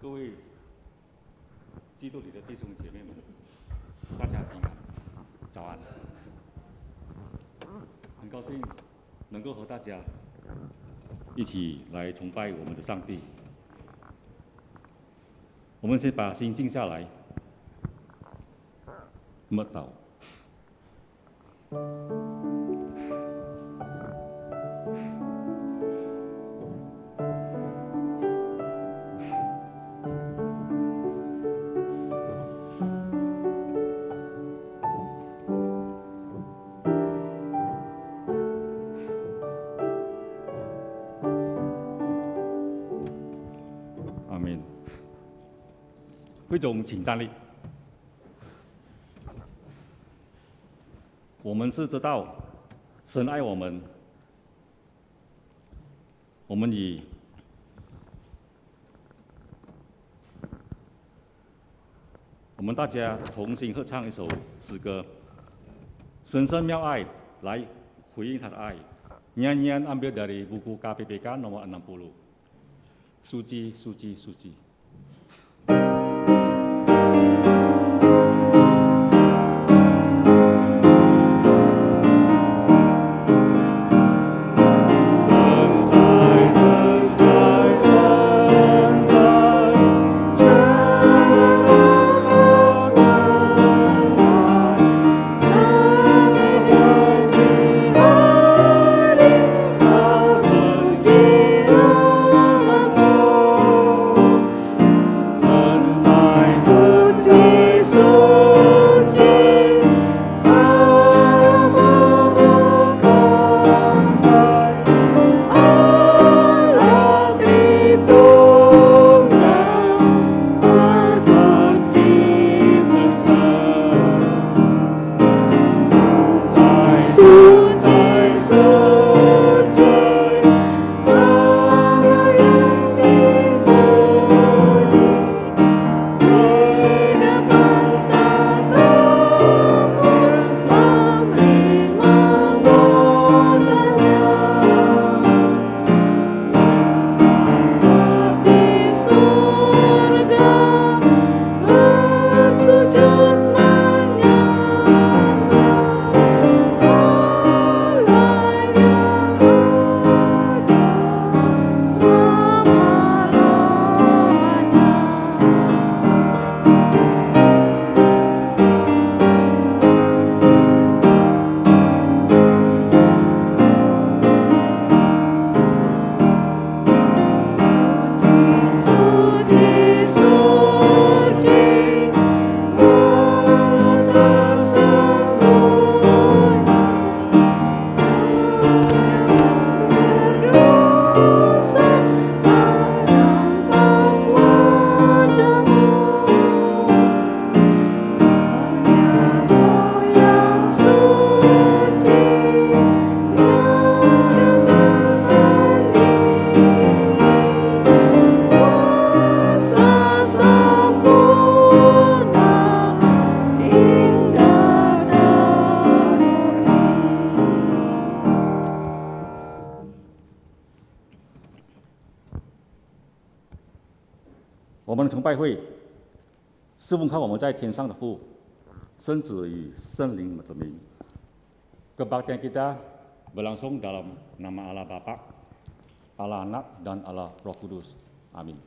各位基督里的弟兄姐妹们，大家平安，早安！很高兴能够和大家一起来崇拜我们的上帝。我们先把心静下来，默祷。阿门。会众请站立。我们是知道神爱我们，我们大家同心合唱一首诗歌，神圣妙爱来回应他的爱。Nyanyian ambil dari buku KPPK nomor 60. Suci, suci, suci.我们的崇拜会是奉靠我们在天上的父、圣子与圣灵的名。Kebaktian kita berlangsung dalam nama Allah Bapa, Allah Anak, dan Allah Roh Kudus. Amin.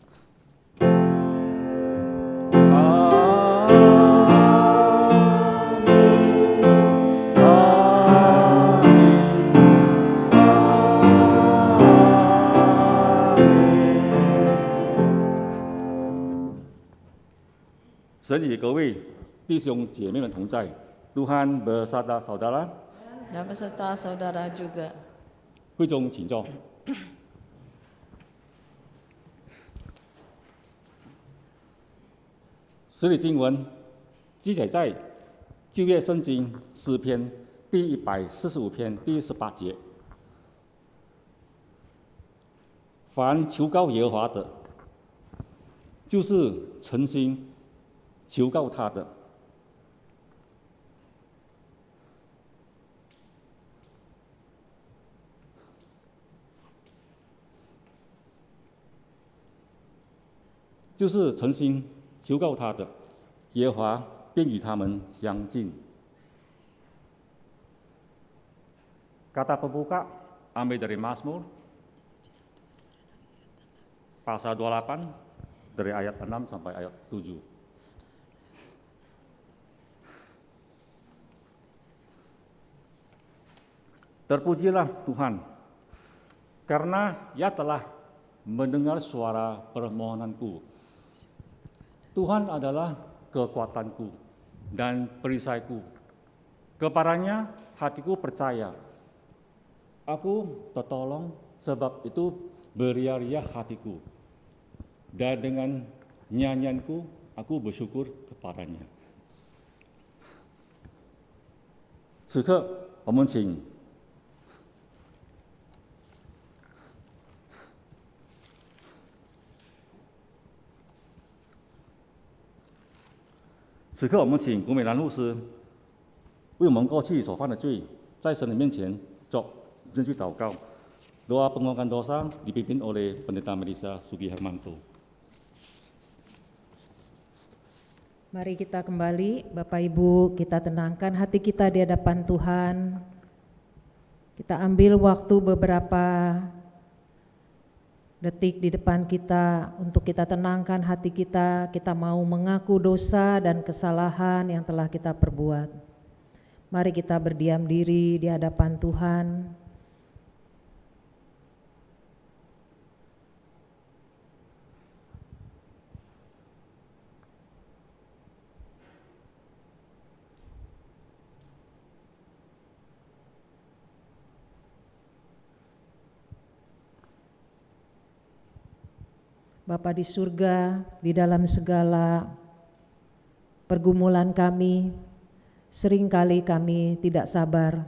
Tuhan 与各位弟兄姐妹们同在。Tuhan beserta saudara dan beserta saudara juga. 会众请坐。实理经文记载在旧约圣经诗篇第145篇第18节。凡求告耶和华的，就是诚心求告他的。就是诚心求告他的，耶和华便与他们相近。Kata pembuka ambil dari Mazmur pasal 28 dari ayat 6 sampai ayat 7. Terpujilah Tuhan, karena Ia telah mendengar suara permohonanku. Tuhan adalah kekuatanku dan perisaiku. Kepadanya hatiku percaya. Aku tertolong, sebab itu beria-ria hatiku. Dan dengan nyanyianku, aku bersyukur kepadanya. 此刻，我们请古美兰牧师为我们过去所犯的罪，在神的面前做认罪祷告。Doa pengakuan dosa dipimpin oleh Pendeta Melissa Sugi Hermanto. Mari kita kembali, Bapak Ibu, kita tenangkan hati kita di hadapan Tuhan. Kita ambil waktu beberapa detik di depan kita untuk kita tenangkan hati kita. Kita mau mengaku dosa dan kesalahan yang telah kita perbuat. Mari kita berdiam diri di hadapan Tuhan. Bapa di surga, di dalam segala pergumulan kami, seringkali kami tidak sabar.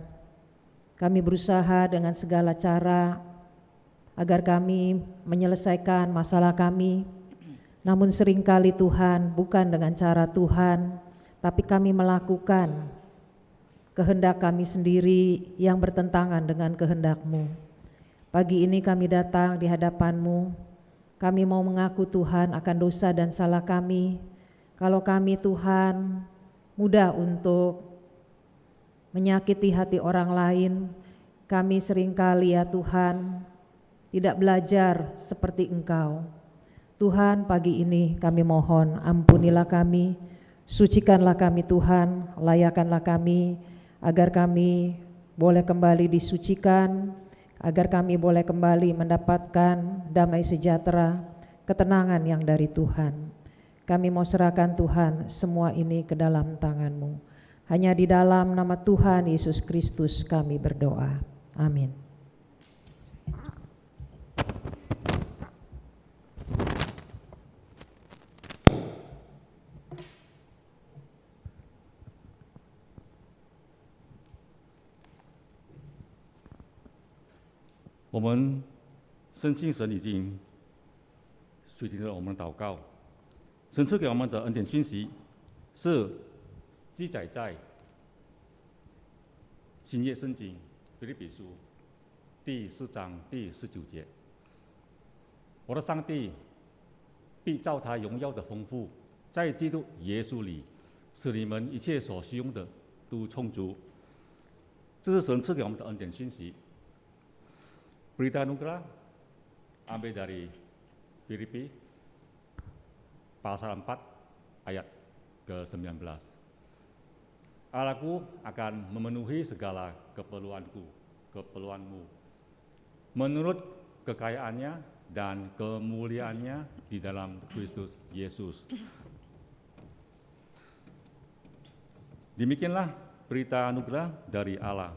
Kami berusaha dengan segala cara agar kami menyelesaikan masalah kami. Namun seringkali Tuhan, bukan dengan cara Tuhan, tapi kami melakukan kehendak kami sendiri yang bertentangan dengan kehendak-Mu. Pagi ini kami datang di hadapan-Mu. Kami mau mengaku Tuhan akan dosa dan salah kami. Kalau kami Tuhan mudah untuk menyakiti hati orang lain, kami seringkali ya Tuhan tidak belajar seperti Engkau. Tuhan, pagi ini kami mohon ampunilah kami, sucikanlah kami Tuhan, layakanlah kami agar kami boleh kembali disucikan, agar kami boleh kembali mendapatkan damai sejahtera, ketenangan yang dari Tuhan. Kami mau serahkan Tuhan semua ini ke dalam tangan-Mu. Hanya di dalam nama Tuhan Yesus Kristus kami berdoa. Amin.我们深信神已经垂听了我们的祷告，神赐给我们的恩典讯息是记载在新约圣经腓立比书第4章第19节。我的上帝必照他荣耀的丰富，在基督耶稣里，使你们一切所需用的都充足。这是神赐给我们的恩典讯息。Berita anugerah ambil dari Filipi pasal 4 ayat ke-19. Allahku akan memenuhi segala keperluanmu menurut kekayaannya dan kemuliaannya di dalam Kristus Yesus. Demikianlah berita anugerah dari Allah.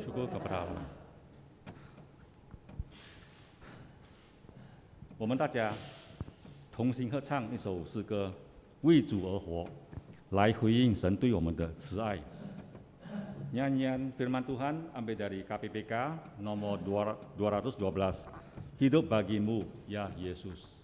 Syukur kepada Allah. 我们大家同心合唱一首诗歌，为主而活，来回应神对我们的慈爱。Nyanyian firman Tuhan ambil dari KPPK nomor 212, Hidup bagimu ya Yesus.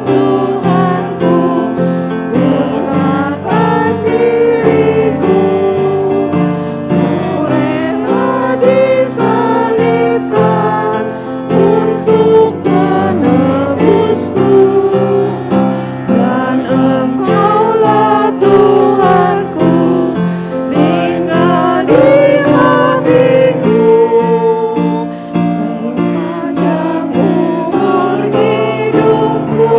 Tuhanku, ku serahkan diriku. Ku rela disalibkan untuk menebusku, dan Engkaulah Tuhanku menjadi hatiku. Sepanjang umur hidupku,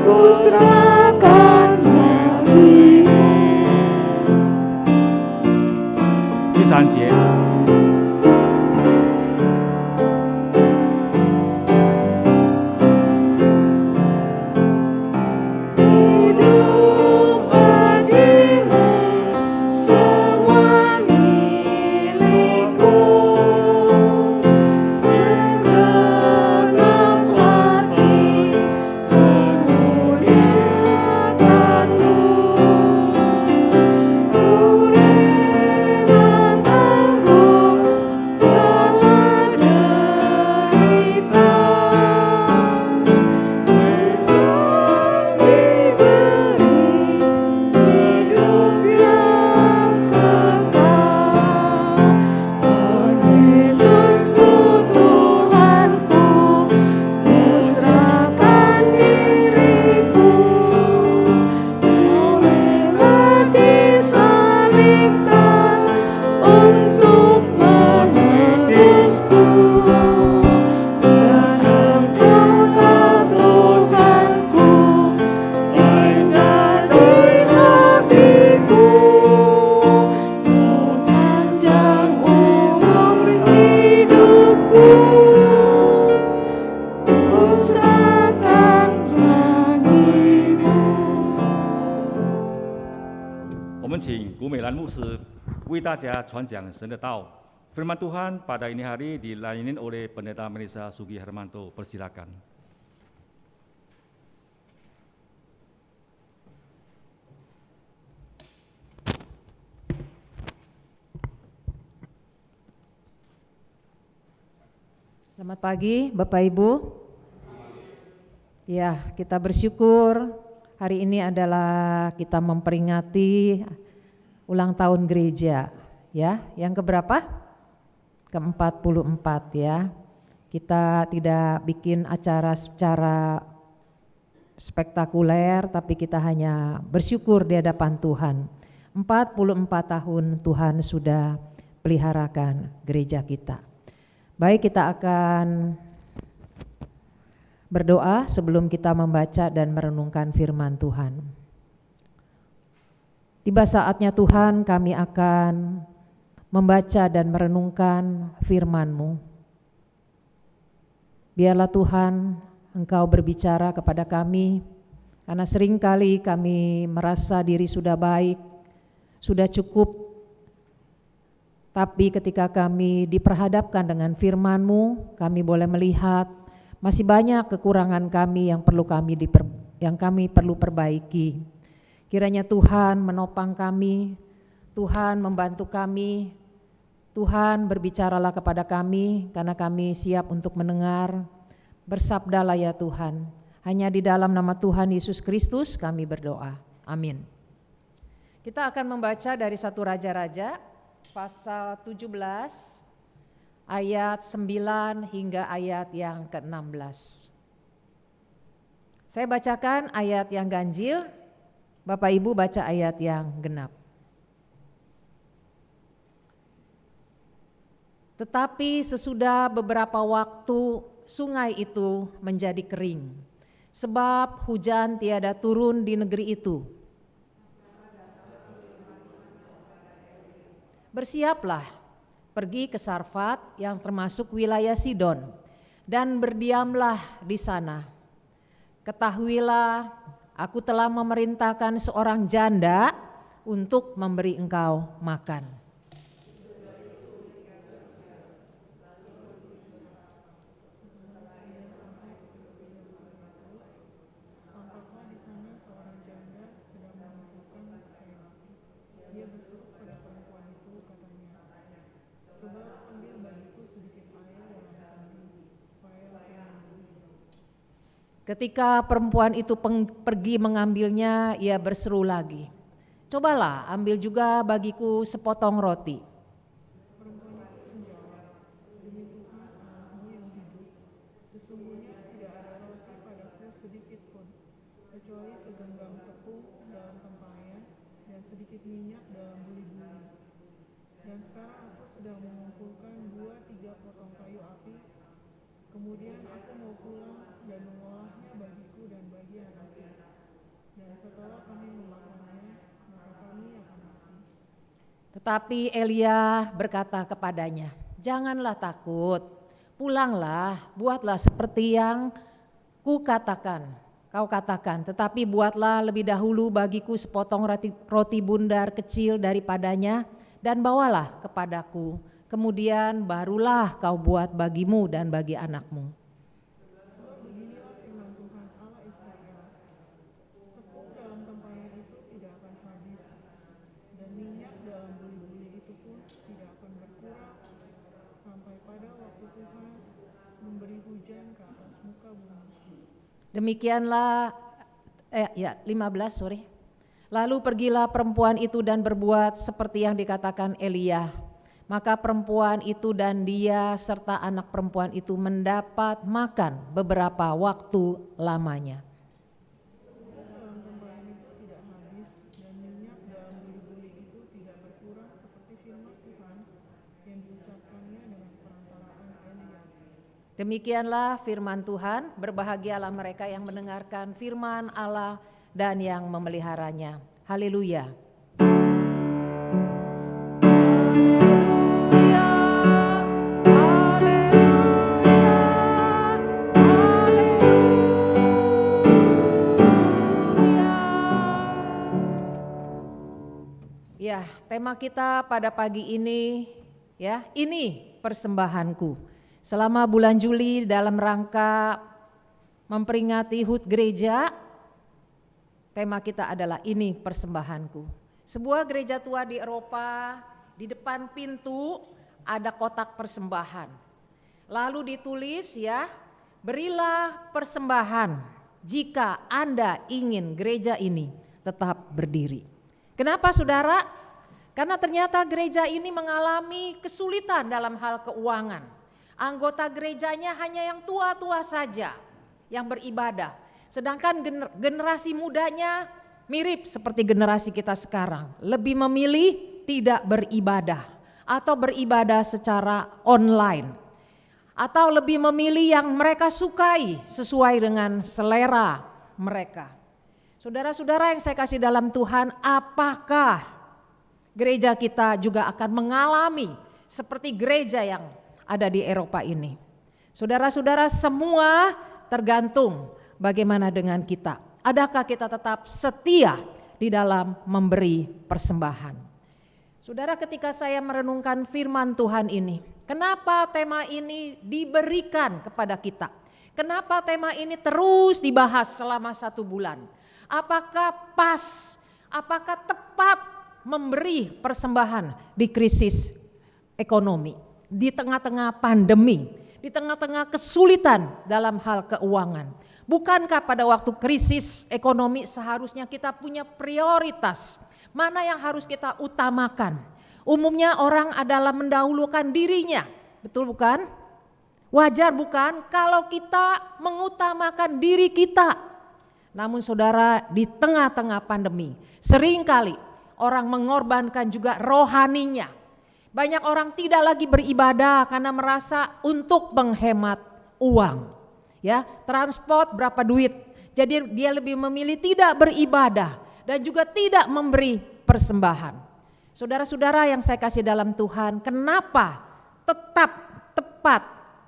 ku serahkan bagimu. 第3节， Hidup hatimu semua milikku, segenap hati memuliakanmu. Ku rela tanggung segala derita hidup yang kekal. Oh Yesusku, Tuhanku, ku serahkan diriku. Ku rela disalibkan untuk menebusku, dan Engkaulah Tuhanku menjadi hatiku. Sepanjang umur hidupku, ku serahkan bagimu. 我们请古美兰牧师为大家传讲神的道。Firman Tuhan pada ini hari dilayani oleh Pendeta Melisa Sugi Hermanto. Persilakan. Selamat pagi Bapak Ibu. Ya, kita bersyukur hari ini adalah kita memperingati ulang tahun gereja, ya. Yang keberapa? Ke-44 ya. Kita tidak bikin acara secara spektakuler, tapi kita hanya bersyukur di hadapan Tuhan. 44 tahun Tuhan sudah peliharakan gereja kita. Baik, kita akan berdoa sebelum kita membaca dan merenungkan firman Tuhan. Tiba saatnya Tuhan, kami akan membaca dan merenungkan firman-Mu. Biarlah Tuhan Engkau berbicara kepada kami, karena seringkali kami merasa diri sudah baik, sudah cukup. Tapi ketika kami diperhadapkan dengan firman-Mu, kami boleh melihat masih banyak kekurangan kami yang perlu kami perlu perbaiki. Kiranya Tuhan menopang kami, Tuhan membantu kami, Tuhan berbicaralah kepada kami, karena kami siap untuk mendengar. Bersabdalah ya Tuhan, hanya di dalam nama Tuhan Yesus Kristus kami berdoa, amin. Kita akan membaca dari 1 Raja-Raja pasal 17 ayat 9 hingga ayat yang ke-16. Saya bacakan ayat yang ganjil, Bapak Ibu baca ayat yang genap. Tetapi sesudah beberapa waktu sungai itu menjadi kering, sebab hujan tiada turun di negeri itu. Bersiaplah, pergi ke Sarfat yang termasuk wilayah Sidon, dan berdiamlah di sana. Ketahuilah, aku telah memerintahkan seorang janda untuk memberi engkau makan. Ketika perempuan itu pergi mengambilnya, ia berseru lagi, "Cobalah ambil juga bagiku sepotong roti." Perempuan itu menjawab, "Demi Tuhan Allahmu yang hidup, sesungguhnya tidak ada roti padaku sedikit pun, kecuali segenggam tepung dalam tempayan dan sedikit minyak dalam buli-buli. Dan sekarang aku sedang mengumpulkan 2-3 potong kayu api, kemudian aku mau pulang dan mengolahnya bagiku dan bagi anakku. Dan setelah kami memakannya, maka kami akan mati." Tetapi Elia berkata kepadanya, "Janganlah takut, pulanglah, buatlah seperti yang kau katakan, tetapi buatlah lebih dahulu bagiku sepotong roti bundar kecil daripadanya dan bawalah kepadaku, kemudian barulah kau buat bagimu dan bagi anakmu." Beginilah firman Tuhan Allah Israel, tepung dalam tempayan itu tidak akan habis, dan minyak dalam buli-buli itu pun tidak akan berkurang, sampai pada waktu Tuhan memberi hujan ke atas muka bumi. Demikianlah 15. Lalu pergilah perempuan itu dan berbuat seperti yang dikatakan Elia. Maka perempuan itu dan dia serta anak perempuan itu mendapat makan beberapa waktu lamanya. Tepung dalam tempayan itu tidak habis, dan minyak dalam buli-buli itu tidak berkurang, seperti firman Tuhan yang diucapkannya dengan perantaraan Elia. Demikianlah firman Tuhan, berbahagialah mereka yang mendengarkan firman Allah dan yang memeliharanya. Haleluya. Ya, tema kita pada pagi ini ya, ini persembahanku. Selama bulan Juli dalam rangka memperingati HUT gereja, tema kita adalah ini persembahanku. Sebuah gereja tua di Eropa, di depan pintu ada kotak persembahan. Lalu ditulis ya, berilah persembahan jika Anda ingin gereja ini tetap berdiri. Kenapa saudara? Karena ternyata gereja ini mengalami kesulitan dalam hal keuangan. Anggota gerejanya hanya yang tua-tua saja yang beribadah. Sedangkan generasi mudanya mirip seperti generasi kita sekarang. Lebih memilih tidak beribadah atau beribadah secara online. Atau lebih memilih yang mereka sukai sesuai dengan selera mereka. Saudara-saudara yang saya kasih dalam Tuhan, apakah gereja kita juga akan mengalami seperti gereja yang ada di Eropa ini? Saudara-saudara, semua tergantung bagaimana dengan kita. Adakah kita tetap setia di dalam memberi persembahan? Saudara, ketika saya merenungkan firman Tuhan ini, kenapa tema ini diberikan kepada kita? Kenapa tema ini terus dibahas selama 1 bulan? Apakah pas, apakah tepat memberi persembahan di krisis ekonomi, di tengah-tengah pandemi, di tengah-tengah kesulitan dalam hal keuangan? Bukankah pada waktu krisis ekonomi seharusnya kita punya prioritas? Mana yang harus kita utamakan? Umumnya orang adalah mendahulukan dirinya, betul bukan? Wajar bukan kalau kita mengutamakan diri kita? Namun saudara, di tengah-tengah pandemi seringkali orang mengorbankan juga rohaninya. Banyak orang tidak lagi beribadah karena merasa untuk menghemat uang. Ya, transport berapa duit. Jadi dia lebih memilih tidak beribadah dan juga tidak memberi persembahan. Saudara-saudara yang saya kasih dalam Tuhan, kenapa tetap tepat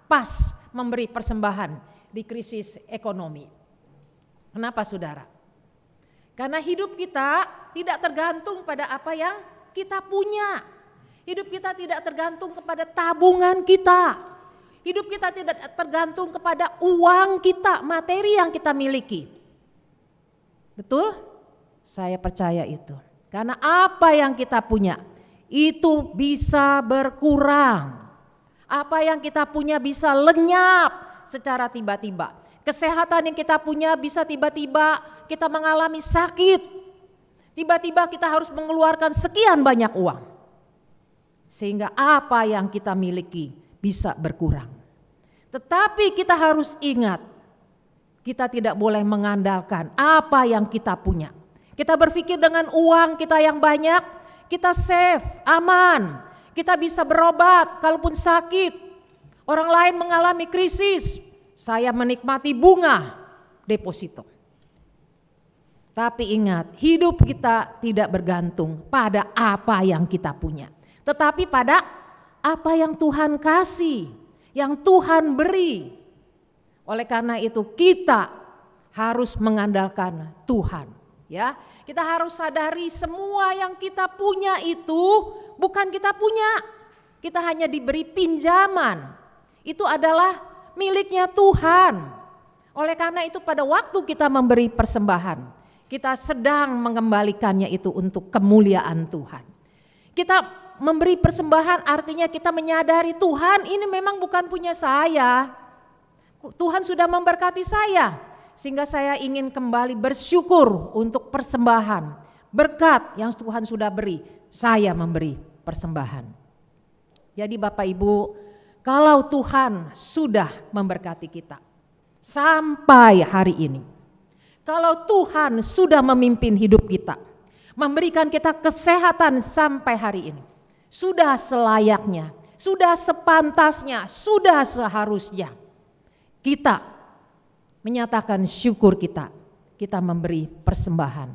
pas memberi persembahan di krisis ekonomi? Kenapa saudara? Karena hidup kita tidak tergantung pada apa yang kita punya. Hidup kita tidak tergantung kepada tabungan kita. Hidup kita tidak tergantung kepada uang kita, materi yang kita miliki. Betul? Saya percaya itu. Karena apa yang kita punya itu bisa berkurang. Apa yang kita punya bisa lenyap secara tiba-tiba. Kesehatan yang kita punya bisa tiba-tiba kita mengalami sakit. Tiba-tiba kita harus mengeluarkan sekian banyak uang. Sehingga apa yang kita miliki bisa berkurang. Tetapi kita harus ingat, kita tidak boleh mengandalkan apa yang kita punya. Kita berpikir dengan uang kita yang banyak, kita safe, aman. Kita bisa berobat kalaupun sakit. Orang lain mengalami krisis, saya menikmati bunga deposito. Tapi ingat, hidup kita tidak bergantung pada apa yang kita punya. Tetapi pada apa yang Tuhan kasih, yang Tuhan beri. Oleh karena itu kita harus mengandalkan Tuhan. Ya, kita harus sadari semua yang kita punya itu bukan kita punya. Kita hanya diberi pinjaman. Itu adalah miliknya Tuhan. Oleh karena itu pada waktu kita memberi persembahan, kita sedang mengembalikannya itu untuk kemuliaan Tuhan. Kita memberi persembahan artinya kita menyadari Tuhan ini memang bukan punya saya. Tuhan sudah memberkati saya. Sehingga saya ingin kembali bersyukur untuk persembahan. Berkat yang Tuhan sudah beri, saya memberi persembahan. Jadi Bapak Ibu, kalau Tuhan sudah memberkati kita sampai hari ini, kalau Tuhan sudah memimpin hidup kita, memberikan kita kesehatan sampai hari ini, sudah selayaknya, sudah sepantasnya, sudah seharusnya kita menyatakan syukur kita memberi persembahan.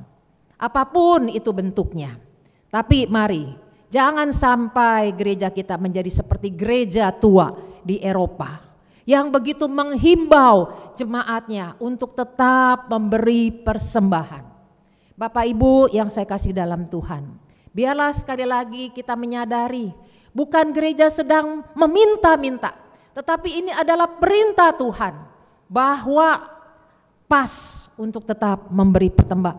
Apapun itu bentuknya. Tapi mari, jangan sampai gereja kita menjadi seperti gereja tua di Eropa yang begitu menghimbau jemaatnya untuk tetap memberi persembahan. Bapak Ibu yang saya kasih dalam Tuhan, biarlah sekali lagi kita menyadari bukan gereja sedang meminta-minta, tetapi ini adalah perintah Tuhan bahwa pas untuk tetap memberi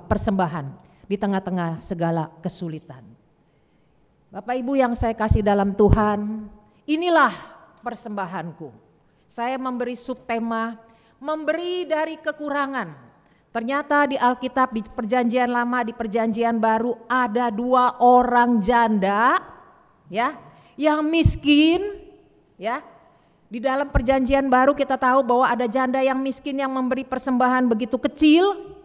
persembahan di tengah-tengah segala kesulitan. Bapak Ibu yang saya kasih dalam Tuhan, inilah persembahanku. Saya memberi subtema, memberi dari kekurangan. Ternyata di Alkitab, di Perjanjian Lama, di Perjanjian Baru ada 2 orang janda, ya, yang miskin, ya. Di dalam Perjanjian Baru kita tahu bahwa ada janda yang miskin yang memberi persembahan begitu kecil.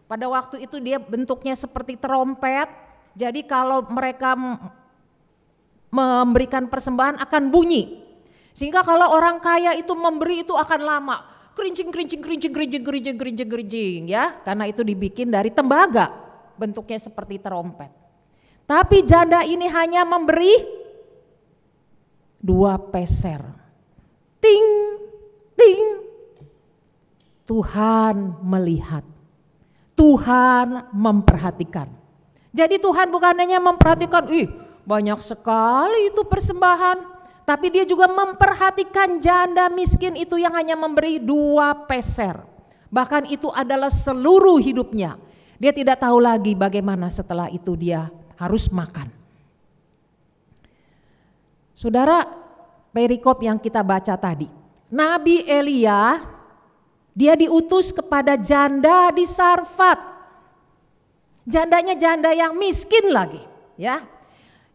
Pada waktu itu dia bentuknya seperti terompet. Jadi kalau mereka memberikan persembahan akan bunyi. Sehingga kalau orang kaya itu memberi itu akan lama. Kerincing ya. Karena itu dibikin dari tembaga. Bentuknya seperti terompet. Tapi janda ini hanya memberi 2 peser. Ting, ting. Tuhan melihat. Tuhan memperhatikan. Jadi Tuhan bukan hanya memperhatikan, banyak sekali itu persembahan. Tapi dia juga memperhatikan janda miskin itu yang hanya memberi 2 peser. Bahkan itu adalah seluruh hidupnya. Dia tidak tahu lagi bagaimana setelah itu dia harus makan. Saudara, perikop yang kita baca tadi. Nabi Elia, dia diutus kepada janda di Sarfat. Jandanya janda yang miskin lagi, ya.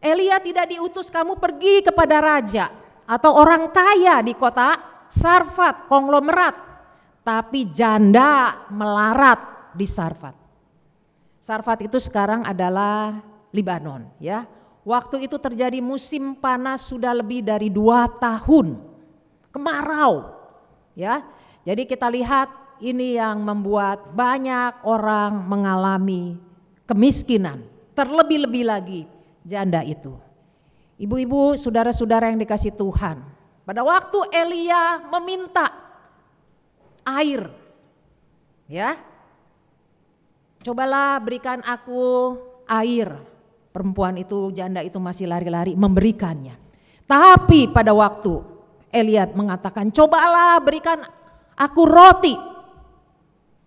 Elia tidak diutus kamu pergi kepada raja atau orang kaya di kota Sarfat, konglomerat. Tapi janda melarat di Sarfat. Sarfat itu sekarang adalah Libanon, ya. Waktu itu terjadi musim panas sudah lebih dari 2 tahun. Kemarau, ya. Jadi kita lihat ini yang membuat banyak orang mengalami kemiskinan. Terlebih-lebih lagi janda itu. Ibu-ibu, saudara-saudara yang dikasih Tuhan. Pada waktu Elia meminta air, ya. Cobalah berikan aku air. Perempuan itu, janda itu masih lari-lari memberikannya. Tapi pada waktu Elia mengatakan, cobalah berikan aku roti.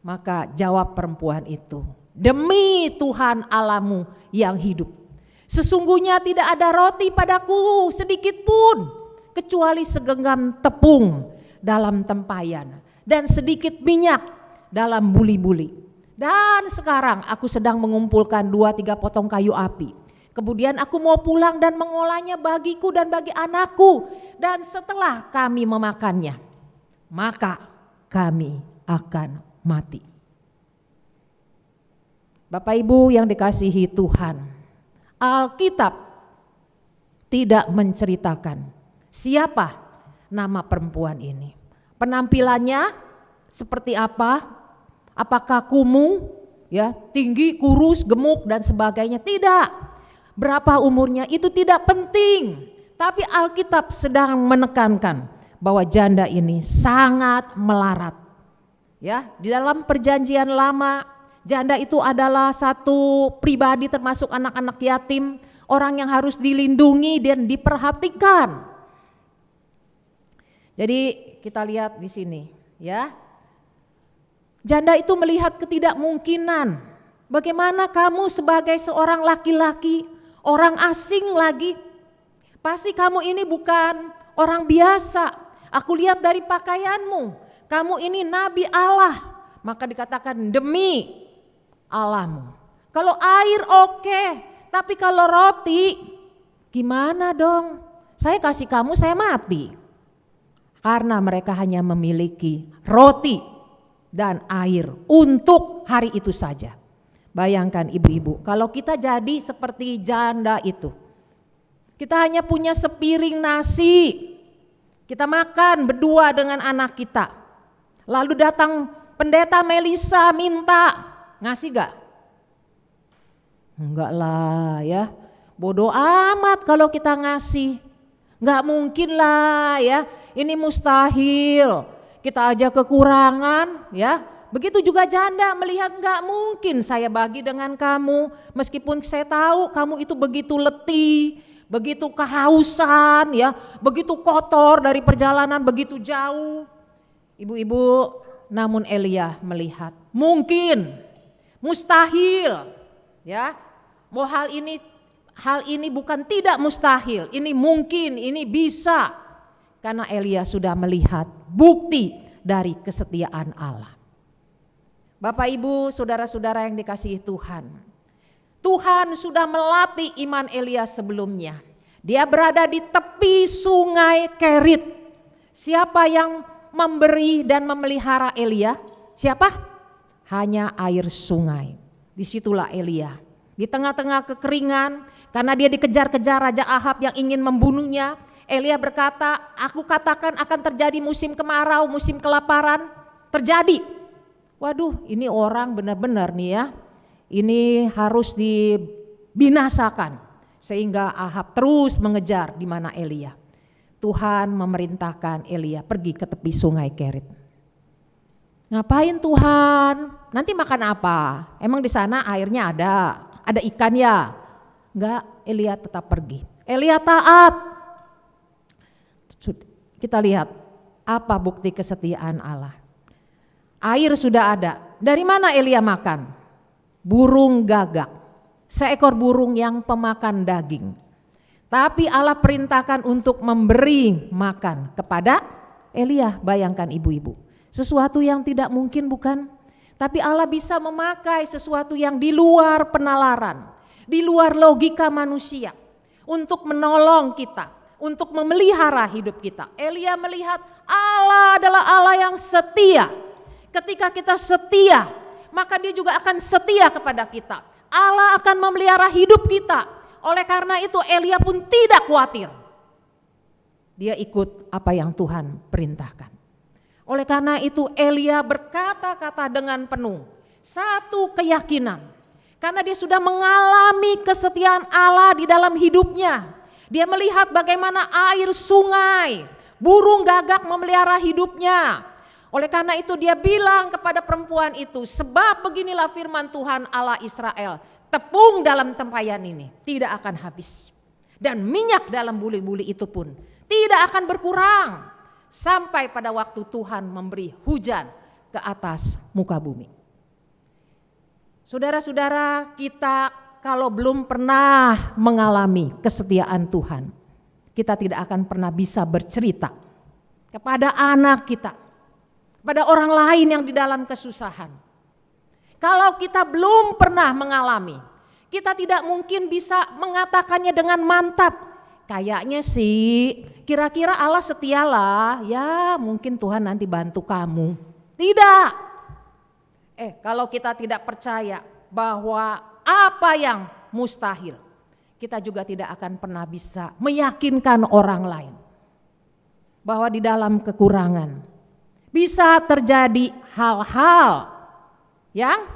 Maka jawab perempuan itu, demi Tuhan Allahmu yang hidup, sesungguhnya tidak ada roti padaku sedikit pun, kecuali segenggam tepung dalam tempayan. dan sedikit minyak dalam buli-buli. Dan sekarang aku sedang mengumpulkan 2-3 potong kayu api. Kemudian aku mau pulang dan mengolahnya bagiku dan bagi anakku. Dan setelah kami memakannya, maka kami akan mati. Bapak Ibu yang dikasihi Tuhan, Alkitab tidak menceritakan siapa nama perempuan ini. Penampilannya seperti apa? Apakah kumuh, ya, tinggi, kurus, gemuk dan sebagainya? Tidak. Berapa umurnya itu tidak penting. Tapi Alkitab sedang menekankan bahwa janda ini sangat melarat. Ya, di dalam Perjanjian Lama, janda itu adalah satu pribadi termasuk anak-anak yatim, orang yang harus dilindungi dan diperhatikan. Jadi kita lihat di sini, ya. Janda itu melihat ketidakmungkinan. Bagaimana kamu sebagai seorang laki-laki, orang asing lagi, pasti kamu ini bukan orang biasa. Aku lihat dari pakaianmu, kamu ini nabi Allah. Maka dikatakan demi Allahmu. Kalau air oke, tapi kalau roti gimana dong? Saya kasih kamu, saya mati. Karena mereka hanya memiliki roti dan air untuk hari itu saja. Bayangkan ibu-ibu, kalau kita jadi seperti janda itu. Kita hanya punya sepiring nasi. Kita makan berdua dengan anak kita. Lalu datang pendeta Melisa minta, ngasih gak? Enggak lah ya, bodoh amat kalau kita ngasih. Enggak mungkin lah ya, ini mustahil. Kita aja kekurangan ya. Begitu juga janda melihat enggak mungkin saya bagi dengan kamu. Meskipun saya tahu kamu itu begitu letih, begitu kehausan ya, begitu kotor dari perjalanan begitu jauh. Ibu-ibu, namun Elia melihat mungkin, mustahil ya. Bahwa hal ini bukan tidak mustahil, ini mungkin, ini bisa. Karena Elia sudah melihat bukti dari kesetiaan Allah. Bapak Ibu, saudara-saudara yang dikasihi Tuhan. Tuhan sudah melatih iman Elia sebelumnya. Dia berada di tepi sungai Kerit. Siapa yang memberi dan memelihara Elia? Siapa? Hanya air sungai. Disitulah Elia. Di tengah-tengah kekeringan, karena dia dikejar-kejar Raja Ahab yang ingin membunuhnya, Elia berkata, aku katakan akan terjadi musim kemarau, musim kelaparan, terjadi. Waduh, ini orang benar-benar nih ya, ini harus dibinasakan. Sehingga Ahab terus mengejar di mana Elia. Tuhan memerintahkan Elia pergi ke tepi sungai Kerit. Ngapain Tuhan? Nanti makan apa? Emang di sana airnya ada ikan ya? Enggak, Elia tetap pergi. Elia taat. Kita lihat apa bukti kesetiaan Allah. Air sudah ada. Dari mana Elia makan? Burung gagak. Seekor burung yang pemakan daging. Tapi Allah perintahkan untuk memberi makan kepada Elia. Bayangkan ibu-ibu. Sesuatu yang tidak mungkin bukan? Tapi Allah bisa memakai sesuatu yang di luar penalaran, di luar logika manusia untuk menolong kita, untuk memelihara hidup kita. Elia melihat Allah adalah Allah yang setia. Ketika kita setia, maka dia juga akan setia kepada kita. Allah akan memelihara hidup kita. Oleh karena itu Elia pun tidak khawatir. Dia ikut apa yang Tuhan perintahkan. Oleh karena itu Elia berkata-kata dengan penuh satu keyakinan. Karena dia sudah mengalami kesetiaan Allah di dalam hidupnya. Dia melihat bagaimana air sungai, burung gagak memelihara hidupnya. Oleh karena itu dia bilang kepada perempuan itu, sebab beginilah firman Tuhan Allah Israel, tepung dalam tempayan ini tidak akan habis. Dan minyak dalam buli-buli itu pun tidak akan berkurang. Sampai pada waktu Tuhan memberi hujan ke atas muka bumi. Saudara-saudara, kita kalau belum pernah mengalami kesetiaan Tuhan, kita tidak akan pernah bisa bercerita kepada anak kita, pada orang lain yang di dalam kesusahan. Kalau kita belum pernah mengalami, kita tidak mungkin bisa mengatakannya dengan mantap. Kayaknya sih, kira-kira Allah setialah, ya mungkin Tuhan nanti bantu kamu. Tidak. Kalau kita tidak percaya bahwa apa yang mustahil, kita juga tidak akan pernah bisa meyakinkan orang lain bahwa di dalam kekurangan bisa terjadi hal-hal yang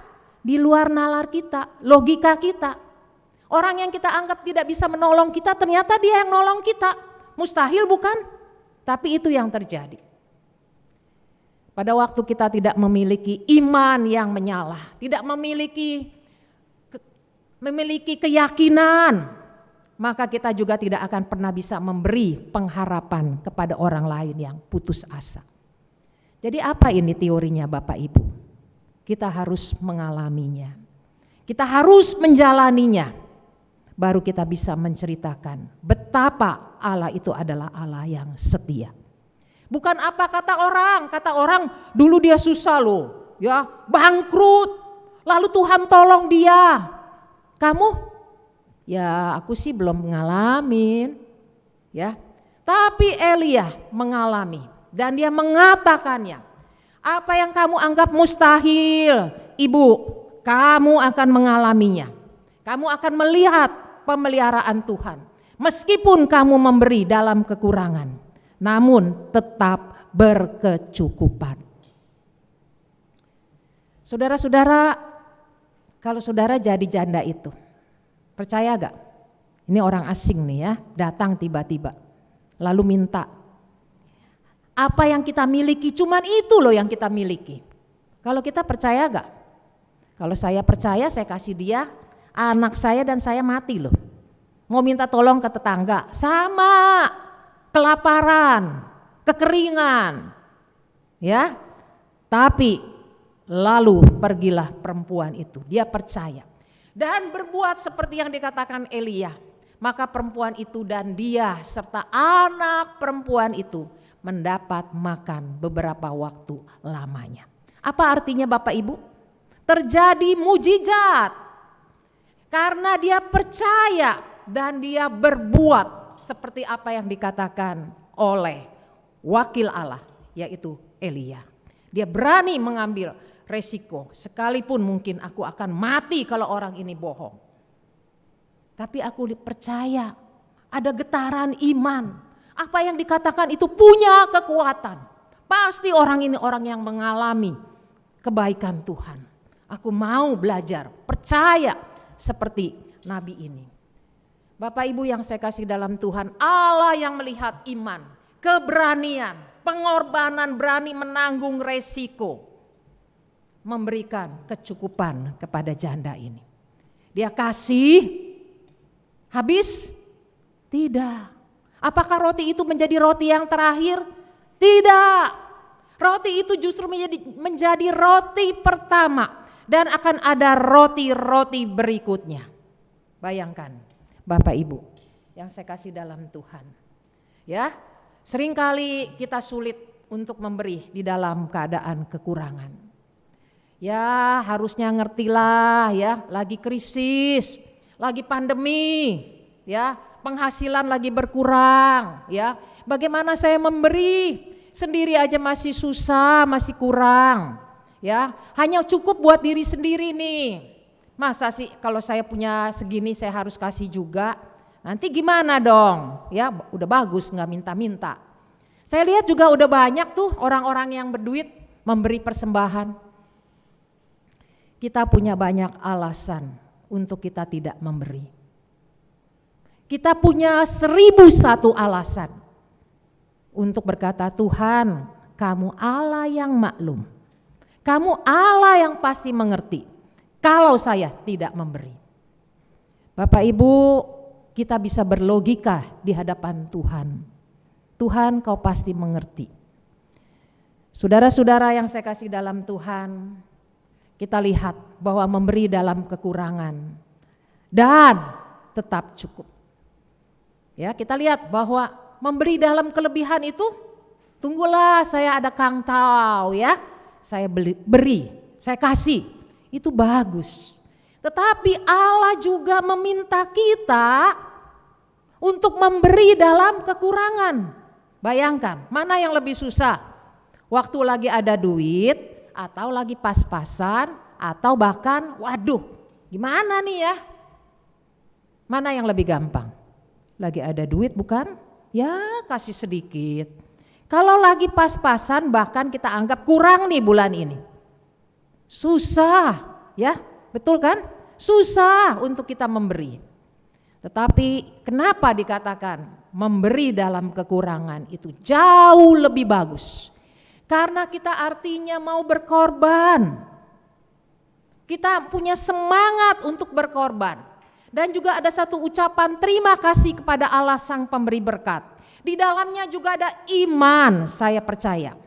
di luar nalar kita, logika kita. Orang yang kita anggap tidak bisa menolong kita, ternyata dia yang nolong kita. Mustahil bukan? Tapi itu yang terjadi. Pada waktu kita tidak memiliki iman yang menyala, tidak memiliki keyakinan, maka kita juga tidak akan pernah bisa memberi pengharapan kepada orang lain yang putus asa. Jadi apa ini teorinya Bapak Ibu? Kita harus mengalaminya. Kita harus menjalaninya. Baru kita bisa menceritakan betapa Allah itu adalah Allah yang setia. Bukan apa kata orang dulu dia susah loh, ya, bangkrut. Lalu Tuhan tolong dia. Kamu? Ya, aku sih belum ngalamin, ya. Tapi Elia mengalami dan dia mengatakannya. Apa yang kamu anggap mustahil, Ibu, kamu akan mengalaminya. Kamu akan melihat pemeliharaan Tuhan. Meskipun kamu memberi dalam kekurangan, namun tetap berkecukupan. Saudara-saudara, kalau saudara jadi janda itu, percaya gak? Ini orang asing nih ya, datang tiba-tiba, lalu minta. Apa yang kita miliki, cuman itu loh yang kita miliki. Kalau kita percaya gak? Kalau saya percaya, saya kasih dia anak saya dan saya mati loh. Mau minta tolong ke tetangga, sama kelaparan, kekeringan, ya. Tapi lalu pergilah perempuan itu, dia percaya dan berbuat seperti yang dikatakan Elia. Maka perempuan itu dan dia serta anak perempuan itu mendapat makan beberapa waktu lamanya. Apa artinya Bapak Ibu? Terjadi mujizat karena dia percaya dan dia berbuat seperti apa yang dikatakan oleh wakil Allah, yaitu Elia. Dia berani mengambil resiko, sekalipun mungkin aku akan mati kalau orang ini bohong. Tapi aku percaya ada getaran iman. Apa yang dikatakan itu punya kekuatan. Pasti orang ini orang yang mengalami kebaikan Tuhan. Aku mau belajar, percaya seperti Nabi ini. Bapak Ibu yang saya kasih dalam Tuhan, Allah yang melihat iman, keberanian, pengorbanan, berani menanggung resiko, memberikan kecukupan kepada janda ini. Dia kasih, habis? Tidak. Apakah roti itu menjadi roti yang terakhir? Tidak. Roti itu justru menjadi roti pertama dan akan ada roti-roti berikutnya. Bayangkan Bapak Ibu yang saya kasih dalam Tuhan. Ya, seringkali kita sulit untuk memberi di dalam keadaan kekurangan. Ya, harusnya ngertilah ya, lagi krisis, lagi pandemi, ya. Penghasilan lagi berkurang, ya. Bagaimana saya memberi? Sendiri aja masih susah, masih kurang, ya. Hanya cukup buat diri sendiri nih. Masa sih kalau saya punya segini saya harus kasih juga? Nanti gimana dong? Ya, udah bagus nggak minta-minta. Saya lihat juga udah banyak tuh orang-orang yang berduit memberi persembahan. Kita punya banyak alasan untuk kita tidak memberi. Kita punya 1001 alasan untuk berkata, Tuhan, kamu Allah yang maklum. Kamu Allah yang pasti mengerti kalau saya tidak memberi. Bapak Ibu, kita bisa berlogika di hadapan Tuhan. Tuhan, kau pasti mengerti. Saudara-saudara yang saya kasih dalam Tuhan, kita lihat bahwa memberi dalam kekurangan dan tetap cukup. Ya, kita lihat bahwa memberi dalam kelebihan itu Tunggulah saya ada kangtau ya. Saya beri, saya kasih. Itu bagus. Tetapi Allah juga meminta kita untuk memberi dalam kekurangan. Bayangkan, mana yang lebih susah? Waktu lagi ada duit atau lagi pas-pasan atau bahkan waduh, gimana nih ya? Mana yang lebih gampang? Lagi ada duit bukan? Ya kasih sedikit. Kalau lagi pas-pasan bahkan kita anggap kurang nih bulan ini. Susah ya, betul kan? Susah untuk kita memberi. Tetapi kenapa dikatakan memberi dalam kekurangan itu jauh lebih bagus? Karena kita artinya mau berkorban. Kita punya semangat untuk berkorban. Dan juga ada satu ucapan terima kasih kepada Allah Sang Pemberi Berkat. Di dalamnya juga ada iman, saya percaya.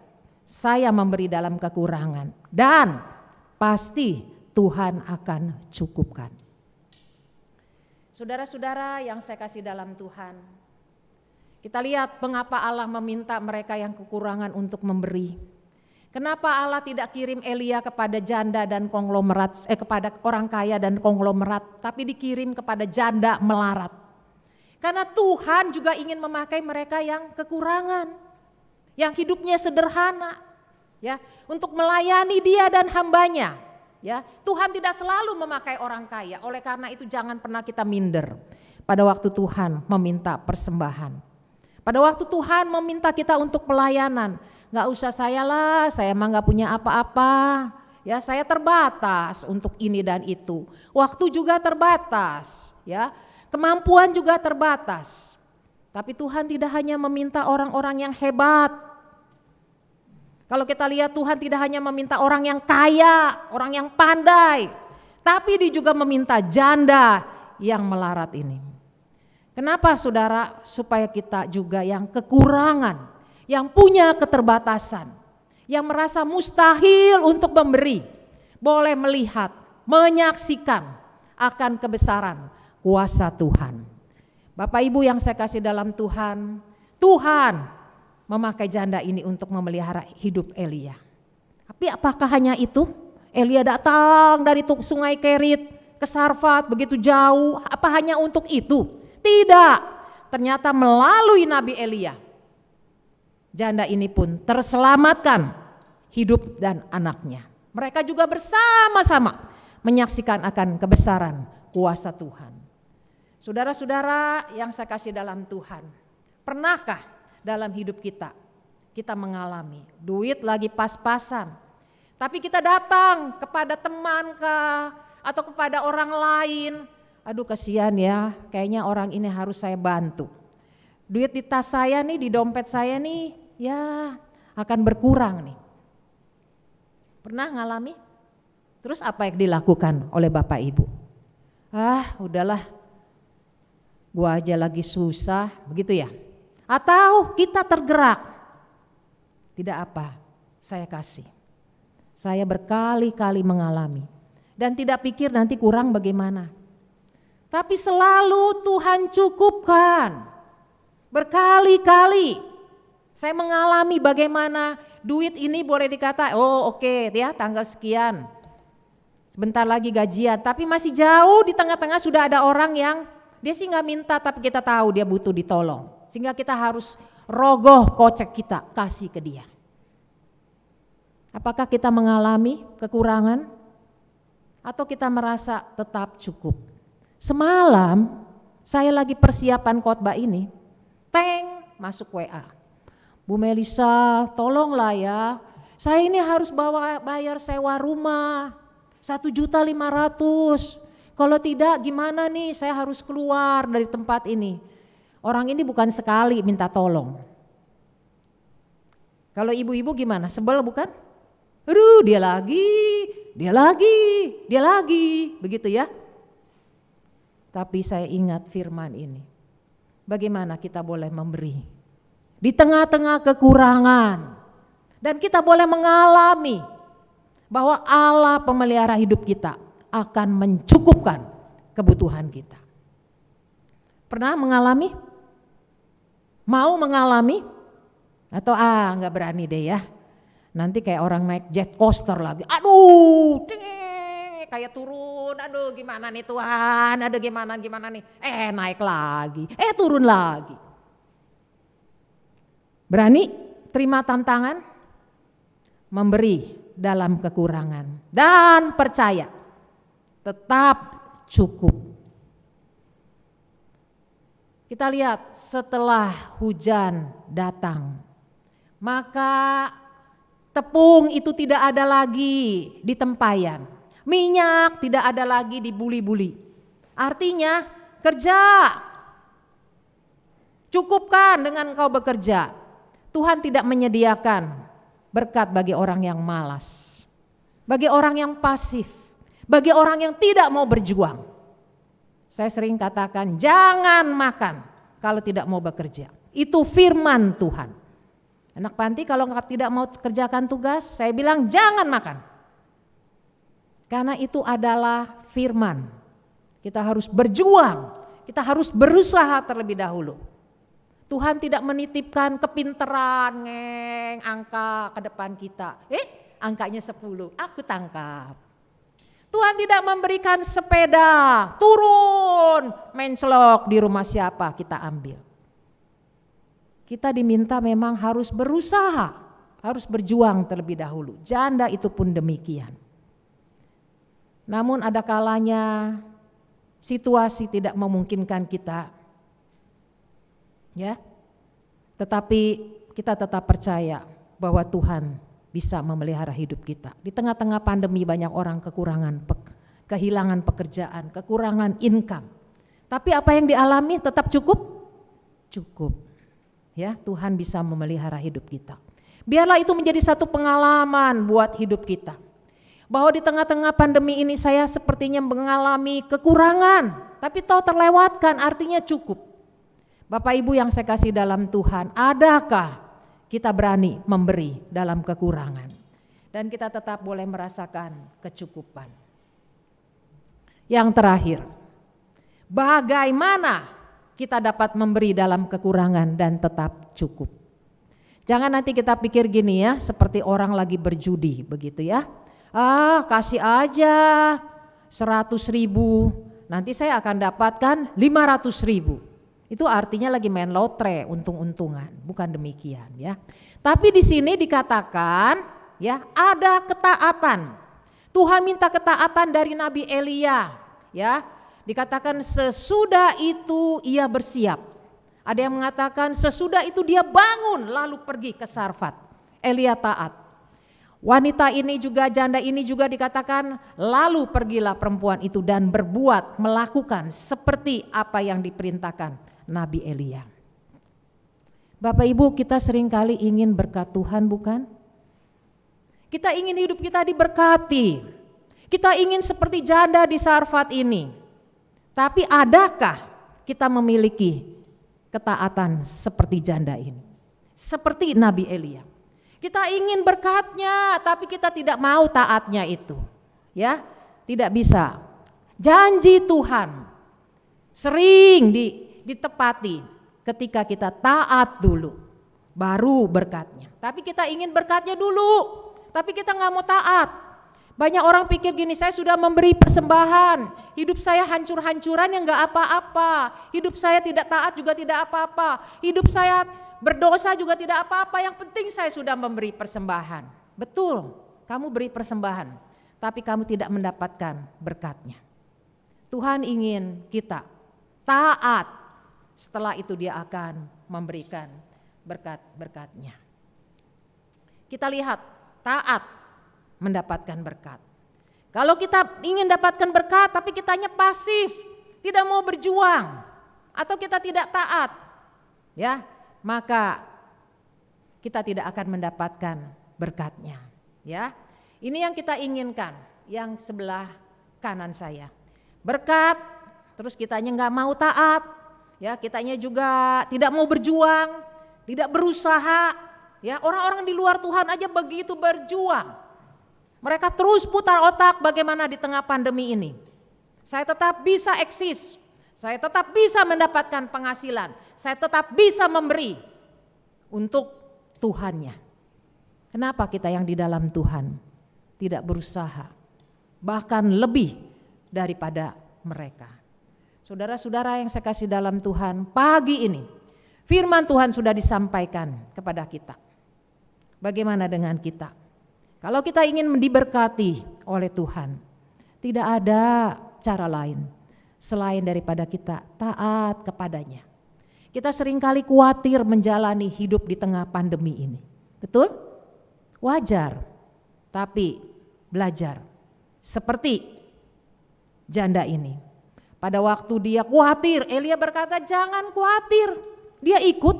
Saya memberi dalam kekurangan dan pasti Tuhan akan cukupkan. Saudara-saudara yang saya kasih dalam Tuhan, kita lihat mengapa Allah meminta mereka yang kekurangan untuk memberi. Kenapa Allah tidak kirim Elia kepada janda dan konglomerat, kepada orang kaya dan konglomerat, tapi dikirim kepada janda melarat? Karena Tuhan juga ingin memakai mereka yang kekurangan, yang hidupnya sederhana, ya, untuk melayani Dia dan hambanya. Ya, Tuhan tidak selalu memakai orang kaya, oleh karena itu jangan pernah kita minder pada waktu Tuhan meminta persembahan. Pada waktu Tuhan meminta kita untuk pelayanan, nggak usah saya emang nggak punya apa-apa, ya saya terbatas untuk ini dan itu. Waktu juga terbatas, ya kemampuan juga terbatas. Tapi Tuhan tidak hanya meminta orang-orang yang hebat. Kalau kita lihat Tuhan tidak hanya meminta orang yang kaya, orang yang pandai, tapi Dia juga meminta janda yang melarat ini. Kenapa saudara? Supaya kita juga yang kekurangan, yang punya keterbatasan, yang merasa mustahil untuk memberi, boleh melihat, menyaksikan akan kebesaran kuasa Tuhan. Bapak Ibu yang saya kasih dalam Tuhan, Tuhan memakai janda ini untuk memelihara hidup Elia. Tapi apakah hanya itu? Elia datang dari sungai Kerit ke Sarfat begitu jauh, apa hanya untuk itu? Tidak, ternyata melalui Nabi Elia, janda ini pun terselamatkan hidup dan anaknya. Mereka juga bersama-sama menyaksikan akan kebesaran kuasa Tuhan. Saudara-saudara yang saya kasih dalam Tuhan, pernahkah dalam hidup kita mengalami duit lagi pas-pasan, tapi kita datang kepada teman atau kepada orang lain, aduh kasihan ya, kayaknya orang ini harus saya bantu. Duit di tas saya nih, di dompet saya nih, ya akan berkurang nih. Pernah ngalami? Terus apa yang dilakukan oleh Bapak Ibu? Udahlah, gua aja lagi susah, begitu ya? Atau kita tergerak? Tidak apa, saya kasih. Saya berkali-kali mengalami dan tidak pikir nanti kurang bagaimana. Tapi selalu Tuhan cukupkan. Berkali-kali saya mengalami bagaimana duit ini boleh dikata, oke, ya tanggal sekian. Sebentar lagi gajian, tapi masih jauh di tengah-tengah sudah ada orang yang dia sih gak minta tapi kita tahu dia butuh ditolong. Sehingga kita harus rogoh kocek kita kasih ke dia. Apakah kita mengalami kekurangan? Atau kita merasa tetap cukup? Semalam saya lagi persiapan khotbah ini, masuk WA. Bu Melisa, tolonglah ya, saya ini harus bayar sewa rumah 1.500.000. Kalau tidak gimana nih, saya harus keluar dari tempat ini. Orang ini bukan sekali minta tolong. Kalau ibu-ibu gimana? Sebel bukan? Aduh, dia lagi, begitu ya. Tapi saya ingat firman ini. Bagaimana kita boleh memberi di tengah-tengah kekurangan. Dan kita boleh mengalami bahwa Allah pemelihara hidup kita akan mencukupkan kebutuhan kita. Pernah mengalami? Mau mengalami? Atau nggak berani deh ya. Nanti kayak orang naik jet coaster lagi. Aduh, kayak turun. Aduh gimana nih Tuhan, aduh gimana nih. Naik lagi, turun lagi. Berani terima tantangan, memberi dalam kekurangan. Dan percaya, tetap cukup. Kita lihat setelah hujan datang, maka tepung itu tidak ada lagi di tempayan, minyak tidak ada lagi di buli-buli. Artinya kerja, cukupkan dengan engkau bekerja. Tuhan tidak menyediakan berkat bagi orang yang malas, bagi orang yang pasif, bagi orang yang tidak mau berjuang. Saya sering katakan jangan makan kalau tidak mau bekerja. Itu firman Tuhan. Anak panti kalau tidak mau kerjakan tugas, saya bilang jangan makan. Karena itu adalah firman. Kita harus berjuang, kita harus berusaha terlebih dahulu. Tuhan tidak menitipkan kepinteran, angka ke depan kita. Angkanya 10, aku tangkap. Tuhan tidak memberikan sepeda, turun, mencelok di rumah siapa kita ambil. Kita diminta memang harus berusaha, harus berjuang terlebih dahulu. Janda itu pun demikian. Namun ada kalanya situasi tidak memungkinkan kita, ya. Tetapi kita tetap percaya bahwa Tuhan bisa memelihara hidup kita. Di tengah-tengah pandemi banyak orang kekurangan, kehilangan pekerjaan, kekurangan income. Tapi apa yang dialami tetap cukup? Cukup. Ya, Tuhan bisa memelihara hidup kita. Biarlah itu menjadi satu pengalaman buat hidup kita. Bahwa di tengah-tengah pandemi ini saya sepertinya mengalami kekurangan, tapi tahu terlewatkan artinya cukup. Bapak Ibu yang saya kasih dalam Tuhan, adakah kita berani memberi dalam kekurangan dan kita tetap boleh merasakan kecukupan. Yang terakhir, bagaimana kita dapat memberi dalam kekurangan dan tetap cukup. Jangan nanti kita pikir gini ya, seperti orang lagi berjudi begitu ya. Kasih aja 100.000, nanti saya akan dapatkan 500.000. Itu artinya lagi main lotre, untung-untungan, bukan demikian ya. Tapi di sini dikatakan ya ada ketaatan. Tuhan minta ketaatan dari Nabi Elia ya. Dikatakan sesudah itu ia bersiap. Ada yang mengatakan sesudah itu dia bangun lalu pergi ke Sarfat. Elia taat. Wanita ini juga, janda ini juga dikatakan lalu pergilah perempuan itu dan berbuat, melakukan seperti apa yang diperintahkan Nabi Elia. Bapak Ibu, kita seringkali ingin berkat Tuhan, bukan? Kita ingin hidup kita diberkati. Kita ingin seperti janda di Sarfat ini. Tapi adakah kita memiliki ketaatan seperti janda ini? Seperti Nabi Elia. Kita ingin berkatnya, tapi kita tidak mau taatnya itu. Ya, tidak bisa. Janji Tuhan sering ditepati ketika kita taat dulu, baru berkatnya. Tapi kita ingin berkatnya dulu, tapi kita nggak mau taat. Banyak orang pikir gini, saya sudah memberi persembahan, hidup saya hancur-hancuran yang nggak apa-apa, hidup saya tidak taat juga tidak apa-apa, hidup saya berdosa juga tidak apa-apa, yang penting saya sudah memberi persembahan. Betul, kamu beri persembahan, tapi kamu tidak mendapatkan berkatnya. Tuhan ingin kita taat, setelah itu dia akan memberikan berkat-berkatnya. Kita lihat taat mendapatkan berkat. Kalau kita ingin dapatkan berkat tapi kitanya pasif, tidak mau berjuang, atau kita tidak taat, ya, maka kita tidak akan mendapatkan berkatnya. Ya, ini yang kita inginkan, yang sebelah kanan saya. Berkat, terus kitanya nggak mau taat, ya, kitanya juga tidak mau berjuang, tidak berusaha. Ya, orang-orang di luar Tuhan aja begitu berjuang. Mereka terus putar otak bagaimana di tengah pandemi ini. Saya tetap bisa eksis, saya tetap bisa mendapatkan penghasilan, saya tetap bisa memberi untuk Tuhannya. Kenapa kita yang di dalam Tuhan tidak berusaha, bahkan lebih daripada mereka? Saudara-saudara yang saya kasih dalam Tuhan, pagi ini firman Tuhan sudah disampaikan kepada kita. Bagaimana dengan kita? Kalau kita ingin diberkati oleh Tuhan, tidak ada cara lain selain daripada kita taat kepadanya. Kita seringkali khawatir menjalani hidup di tengah pandemi ini. Betul? Wajar. Tapi belajar. Seperti janda ini. Pada waktu dia khawatir, Elia berkata jangan khawatir. Dia ikut.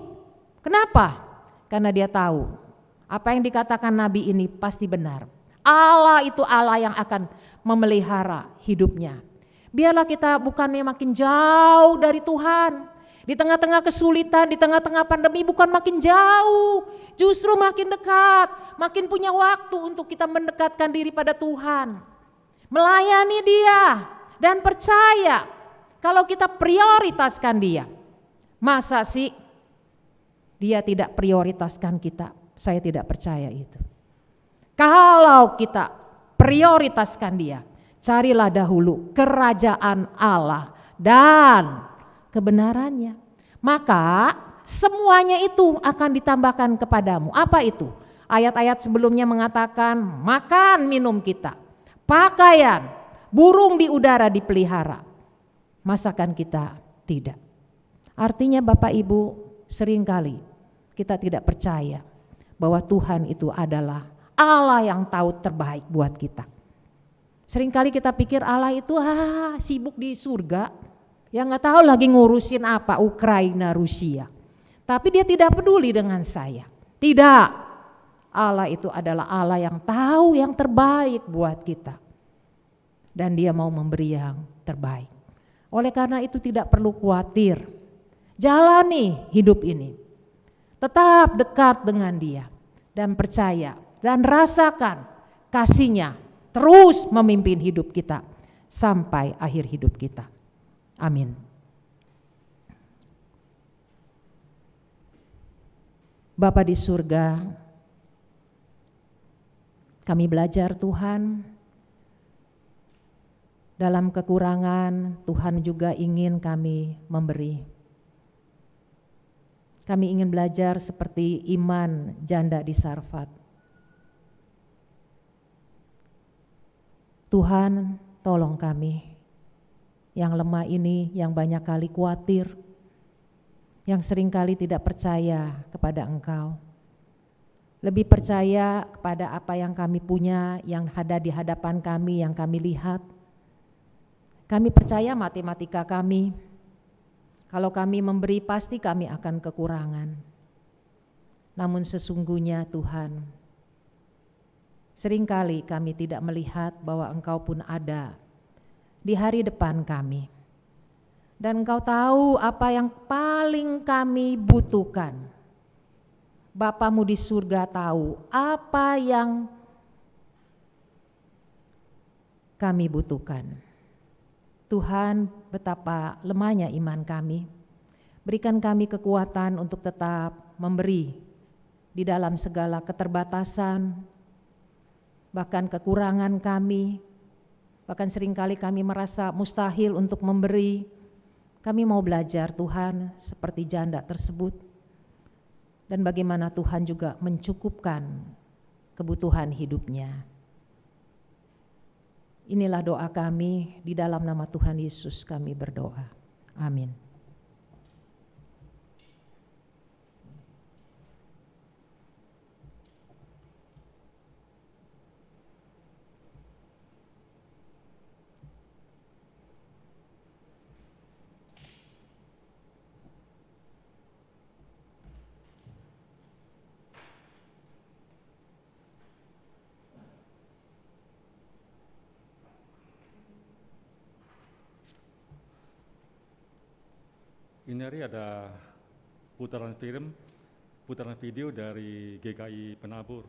Kenapa? Karena dia tahu apa yang dikatakan Nabi ini pasti benar. Allah itu Allah yang akan memelihara hidupnya. Biarlah kita bukannya makin jauh dari Tuhan. Di tengah-tengah kesulitan, di tengah-tengah pandemi bukan makin jauh. Justru makin dekat, makin punya waktu untuk kita mendekatkan diri pada Tuhan. Melayani Dia dan percaya kalau kita prioritaskan Dia. Masa sih Dia tidak prioritaskan kita? Saya tidak percaya itu. Kalau kita prioritaskan Dia, carilah dahulu kerajaan Allah dan kebenarannya, maka semuanya itu akan ditambahkan kepadamu. Apa itu? Ayat-ayat sebelumnya mengatakan makan minum kita, pakaian, burung di udara dipelihara, masakan kita tidak. Artinya Bapak Ibu, seringkali kita tidak percaya bahwa Tuhan itu adalah Allah yang tahu terbaik buat kita. Seringkali kita pikir Allah itu sibuk di surga, ya nggak tahu lagi ngurusin apa Ukraina, Rusia. Tapi Dia tidak peduli dengan saya. Tidak. Allah itu adalah Allah yang tahu yang terbaik buat kita. Dan Dia mau memberi yang terbaik. Oleh karena itu tidak perlu khawatir. Jalani hidup ini. Tetap dekat dengan Dia. Dan percaya dan rasakan kasih-Nya terus memimpin hidup kita sampai akhir hidup kita. Amin. Bapa di surga, kami belajar Tuhan, dalam kekurangan Tuhan juga ingin kami memberi. Kami ingin belajar seperti iman janda di Sarfat. Tuhan, tolong kami yang lemah ini, yang banyak kali khawatir, yang seringkali tidak percaya kepada Engkau. Lebih percaya kepada apa yang kami punya, yang ada di hadapan kami, yang kami lihat. Kami percaya matematika kami. Kalau kami memberi pasti kami akan kekurangan. Namun sesungguhnya Tuhan, seringkali kami tidak melihat bahwa Engkau pun ada di hari depan kami. Dan Engkau tahu apa yang paling kami butuhkan. Bapamu di surga tahu apa yang kami butuhkan. Tuhan, betapa lemahnya iman kami. Berikan kami kekuatan untuk tetap memberi di dalam segala keterbatasan, bahkan kekurangan kami. Bahkan seringkali kami merasa mustahil untuk memberi. Kami mau belajar Tuhan seperti janda tersebut. Dan bagaimana Tuhan juga mencukupkan kebutuhan hidupnya. Inilah doa kami, di dalam nama Tuhan Yesus kami berdoa. Amin. Ini hari ada putaran film, putaran video dari GKI Penabur.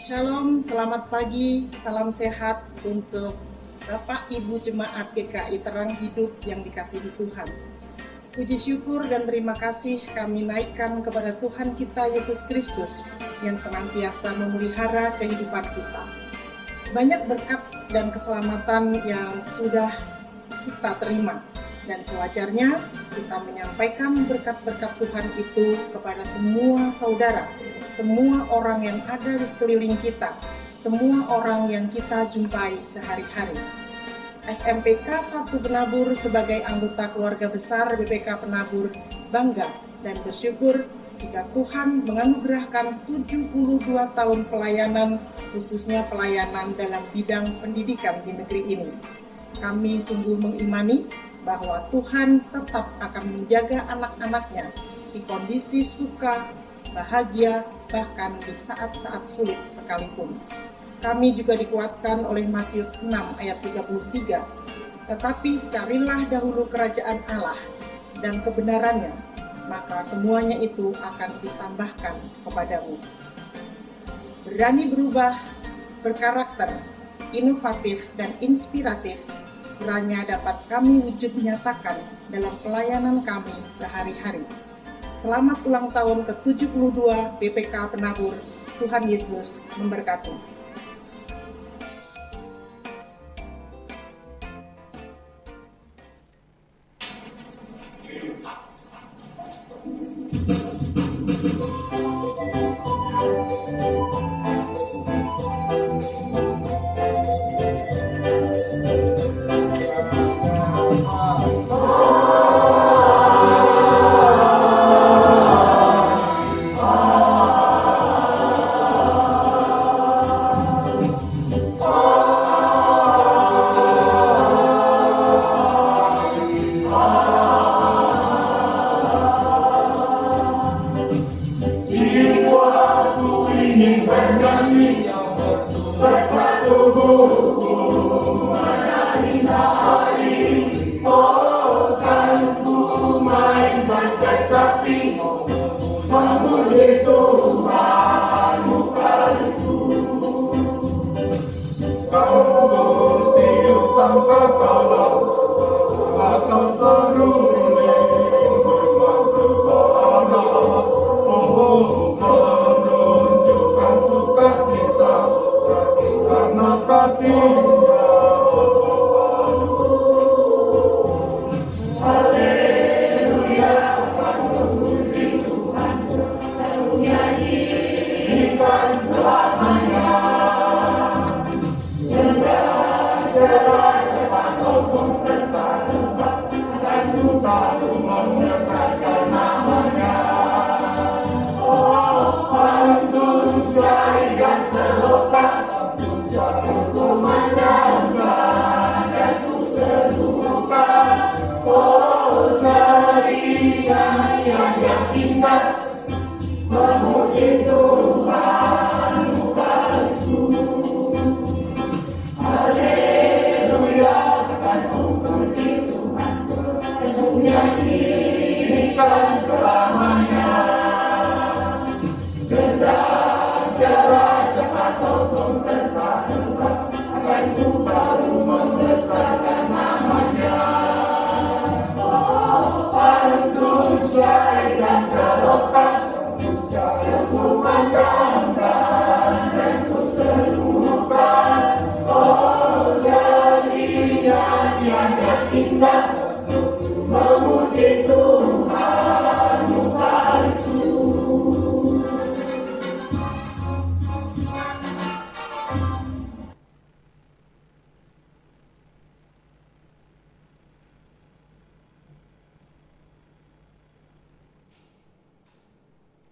Shalom, selamat pagi, salam sehat untuk Bapak Ibu Jemaat GKI Terang Hidup yang dikasihi Tuhan. Puji syukur dan terima kasih kami naikkan kepada Tuhan kita Yesus Kristus yang senantiasa memelihara kehidupan kita. Banyak berkat dan keselamatan yang sudah kita terima, dan sewajarnya kita menyampaikan berkat-berkat Tuhan itu kepada semua saudara, semua orang yang ada di sekeliling kita, semua orang yang kita jumpai sehari-hari. SMPK 1 Penabur sebagai anggota keluarga besar BPK Penabur bangga dan bersyukur jika Tuhan menganugerahkan 72 tahun pelayanan, khususnya pelayanan dalam bidang pendidikan di negeri ini. Kami sungguh mengimani bahwa Tuhan tetap akan menjaga anak-anaknya di kondisi suka, bahagia, bahkan di saat-saat sulit sekalipun. Kami juga dikuatkan oleh Matius 6 ayat 33. Tetapi carilah dahulu kerajaan Allah dan kebenarannya, maka semuanya itu akan ditambahkan kepadamu. Berani berubah, berkarakter, inovatif dan inspiratif, kiranya dapat kami wujud nyatakan dalam pelayanan kami sehari-hari. Selamat ulang tahun ke-72 BPK Penabur. Tuhan Yesus memberkati.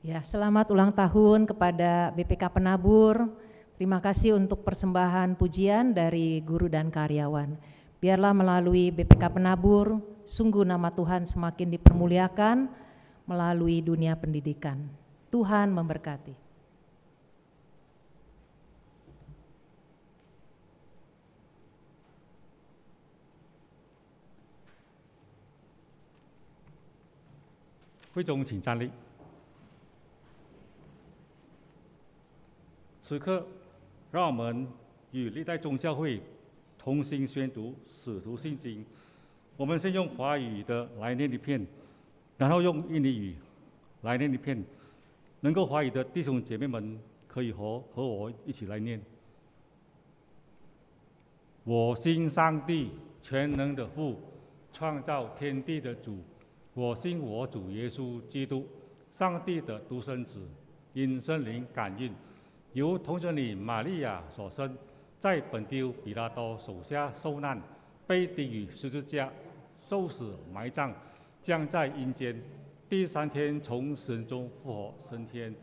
Ya, selamat ulang tahun kepada BPK Penabur. Terima kasih untuk persembahan pujian dari guru dan karyawan. Biarlah melalui BPK Penabur, sungguh nama Tuhan semakin dipermuliakan melalui dunia pendidikan. Tuhan memberkati.会众请站立。此刻，让我们与历代宗教会同心宣读《使徒信经》。我们先用华语的来念一遍，然后用印尼语来念一遍。能够华语的弟兄姐妹们，可以和我一起来念。我信上帝全能的父，创造天地的主。我信我主耶稣基督，上帝的独生子，因圣灵感孕，由童贞女玛利亚所生，在本丢彼拉多手下受难，被钉于十字架，受死埋葬，降在阴间，第3天从死人中复活升天，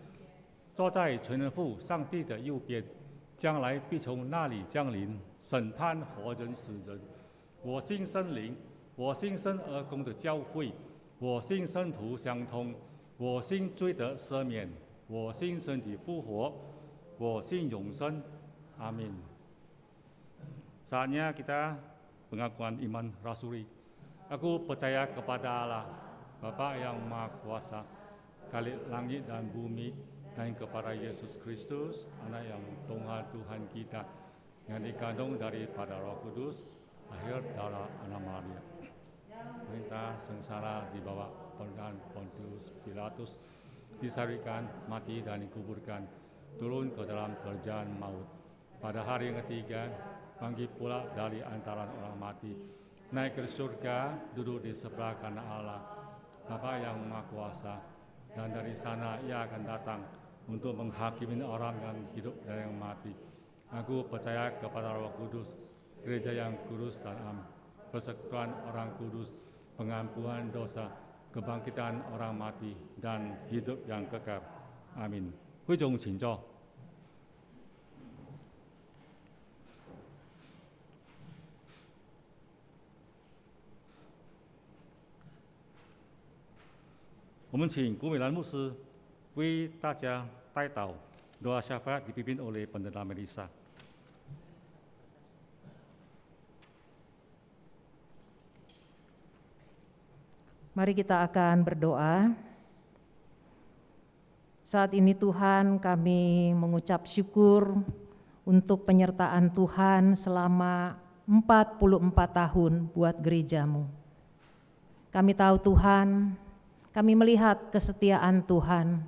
坐在全能父上帝的右边，将来必从那里降临，审判活人死人。我信圣灵，我信圣而公的教会，我信圣徒相通，我信罪得赦免，我信身体复活，我信永生。Amin. Saatnya kita pengakuan iman rasuli. Aku percaya kepada Allah, Bapa yang Maha Kuasa, Khalik langit dan bumi, dan kepada Yesus Kristus, Anak yang Tuhan kita, yang dikandung daripada Roh Kudus, lahir dari Anak Maria. Perintah sengsara di bawah pemerintahan Pontius Pilatus, disaliibkan, mati dan dikuburkan, turun ke dalam kerajaan maut. Pada hari yang ketiga, bangkit pula dari antara orang mati, naik ke surga, duduk di sebelah kanan Allah, Bapa yang Maha Kuasa, dan dari sana Ia akan datang untuk menghakimi orang yang hidup dan yang mati. Aku percaya kepada Roh Kudus, gereja yang kudus dan am, persekutuan orang kudus, pengampunan dosa, kebangkitan orang mati, dan hidup yang kekal. Amin. 会众请坐。我们请古美兰牧师为大家带祷doa syafaat dipimpin oleh Pendeta Melisa. Mari kita akan berdoa. Saat ini Tuhan, kami mengucap syukur untuk penyertaan Tuhan selama 44 tahun buat gerejamu. Kami tahu Tuhan, kami melihat kesetiaan Tuhan,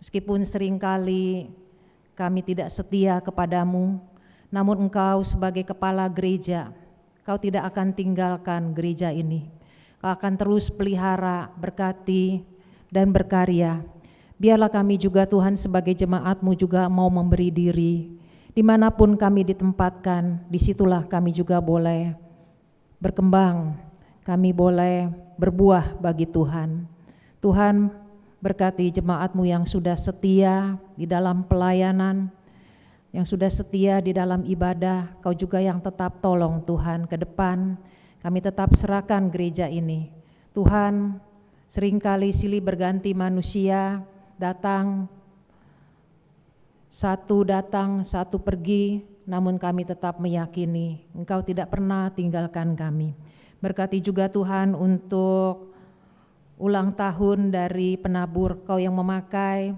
meskipun seringkali kami tidak setia kepadamu, namun Engkau sebagai kepala gereja, Kau tidak akan tinggalkan gereja ini. Kau akan terus pelihara, berkati, dan berkarya. Biarlah kami juga Tuhan sebagai jemaat-Mu juga mau memberi diri. Dimanapun kami ditempatkan, disitulah kami juga boleh berkembang, kami boleh berbuah bagi Tuhan. Tuhan berkati jemaat-Mu yang sudah setia di dalam pelayanan, yang sudah setia di dalam ibadah. Kau juga yang tetap tolong Tuhan ke depan. Kami tetap serahkan gereja ini. Tuhan, seringkali silih berganti manusia, datang, satu pergi, namun kami tetap meyakini Engkau tidak pernah tinggalkan kami. Berkati juga Tuhan untuk ulang tahun dari penabur, Kau yang memakai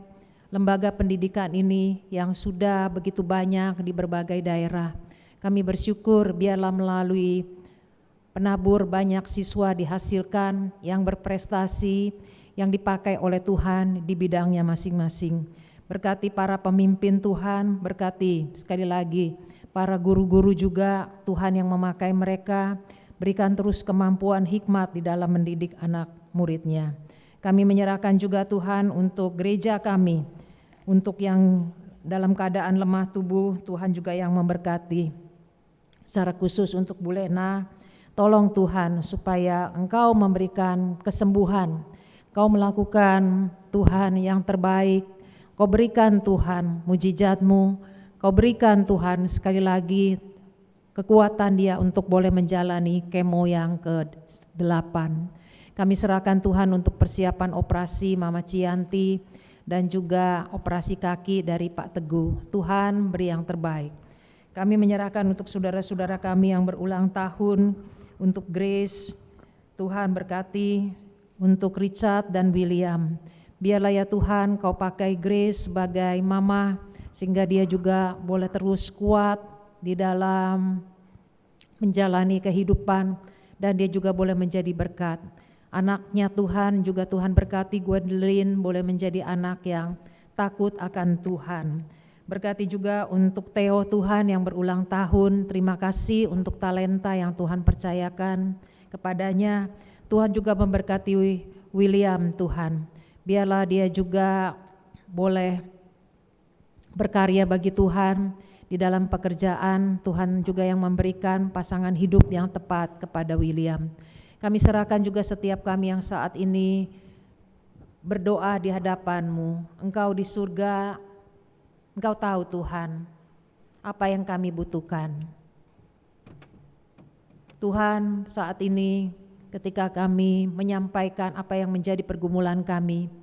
lembaga pendidikan ini yang sudah begitu banyak di berbagai daerah. Kami bersyukur biarlah melalui penabur banyak siswa dihasilkan yang berprestasi, yang dipakai oleh Tuhan di bidangnya masing-masing. Berkati para pemimpin Tuhan, berkati sekali lagi para guru-guru juga Tuhan yang memakai mereka, berikan terus kemampuan hikmat di dalam mendidik anak muridnya. Kami menyerahkan juga Tuhan untuk gereja kami, untuk yang dalam keadaan lemah tubuh, Tuhan juga yang memberkati. Secara khusus untuk Bu Lena, tolong Tuhan supaya Engkau memberikan kesembuhan, Kau melakukan Tuhan yang terbaik, Kau berikan Tuhan mujizat-Mu, Kau berikan Tuhan sekali lagi kekuatan dia untuk boleh menjalani kemo yang ke-8. Kami serahkan Tuhan untuk persiapan operasi Mama Cianti dan juga operasi kaki dari Pak Teguh. Tuhan beri yang terbaik. Kami menyerahkan untuk saudara-saudara kami yang berulang tahun, untuk Grace, Tuhan berkati, untuk Richard dan William. Biarlah ya Tuhan Kau pakai Grace sebagai mama sehingga dia juga boleh terus kuat di dalam menjalani kehidupan dan dia juga boleh menjadi berkat. Anaknya Tuhan juga Tuhan berkati Gwendolyn boleh menjadi anak yang takut akan Tuhan. Berkati juga untuk Theo Tuhan yang berulang tahun, terima kasih untuk talenta yang Tuhan percayakan kepadanya. Tuhan juga memberkati William Tuhan, biarlah dia juga boleh berkarya bagi Tuhan di dalam pekerjaan. Tuhan juga yang memberikan pasangan hidup yang tepat kepada William. Kami serahkan juga setiap kami yang saat ini berdoa di hadapan-Mu. Engkau di surga, Engkau tahu Tuhan apa yang kami butuhkan. Tuhan, saat ini ketika kami menyampaikan apa yang menjadi pergumulan kami,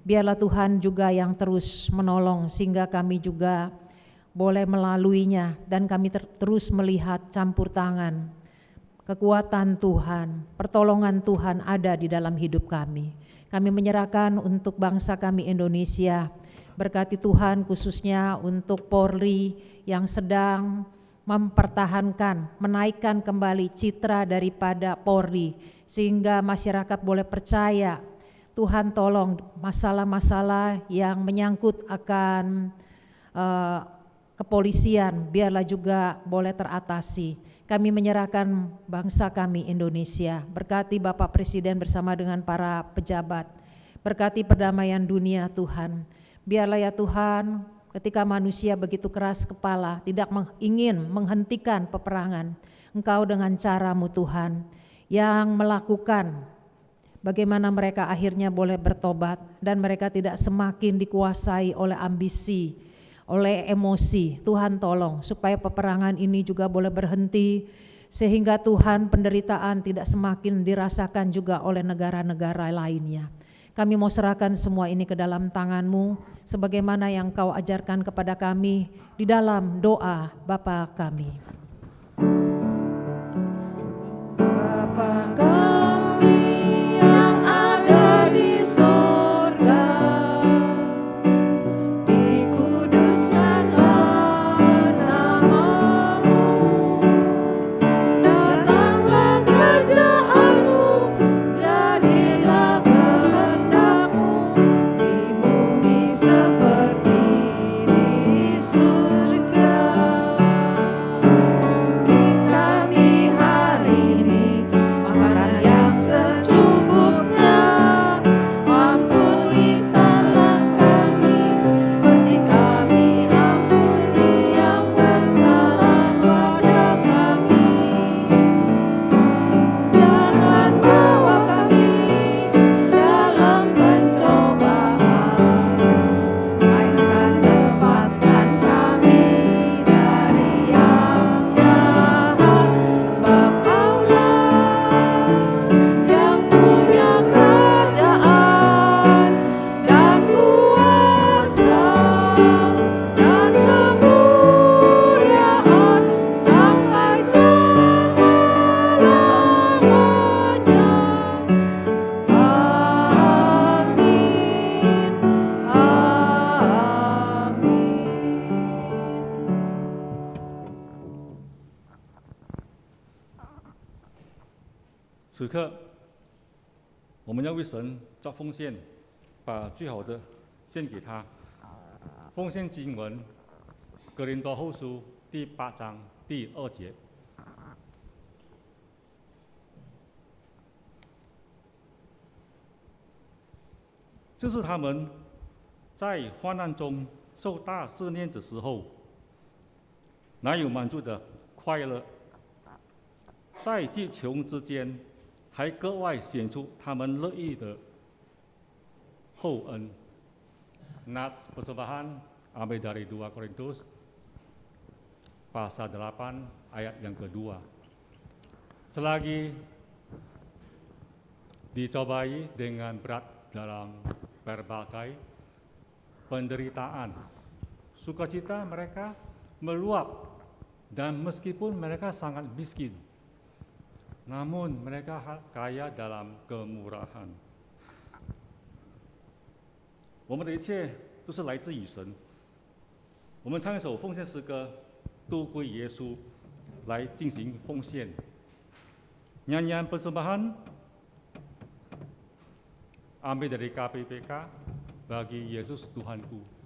biarlah Tuhan juga yang terus menolong sehingga kami juga boleh melaluinya dan kami terus melihat campur tangan kekuatan Tuhan, pertolongan Tuhan ada di dalam hidup kami. Kami menyerahkan untuk bangsa kami Indonesia, berkati Tuhan khususnya untuk Polri yang sedang mempertahankan, menaikkan kembali citra daripada Polri, sehingga masyarakat boleh percaya. Tuhan tolong masalah-masalah yang menyangkut akan kepolisian, biarlah juga boleh teratasi. Kami menyerahkan bangsa kami Indonesia, berkati Bapak Presiden bersama dengan para pejabat, berkati perdamaian dunia Tuhan. Biarlah ya Tuhan, ketika manusia begitu keras kepala, tidak ingin menghentikan peperangan, Engkau dengan cara-Mu Tuhan, yang melakukan bagaimana mereka akhirnya boleh bertobat, dan mereka tidak semakin dikuasai oleh ambisi, oleh emosi. Tuhan tolong supaya peperangan ini juga boleh berhenti, sehingga Tuhan penderitaan tidak semakin dirasakan juga oleh negara-negara lainnya. Kami mau serahkan semua ini ke dalam tangan-Mu, sebagaimana yang Kau ajarkan kepada kami di dalam doa Bapa kami. Bapa kami yang ada di sorga,此刻，我们要为神做奉献，把最好的献给他。奉献经文，哥林多后书第8章第2节。这是他们在患难中受大试炼的时候，哪有满足的快乐，在极穷之间，还格外显出他们乐意的厚恩。Nats persembahan ambil dari 2 Korintus pasal 8 ayat yang kedua. Selagi dicobai dengan berat dalam berbagai penderitaan, sukacita mereka meluap, dan meskipun mereka sangat miskin, namun mereka kaya dalam kemurahan. 我们的一切都是来自于神，我们唱一首奉献诗歌，都归耶稣，来进行奉献。Nyanyian persembahan ambil dari KPPK bagi Yesus Tuhanku.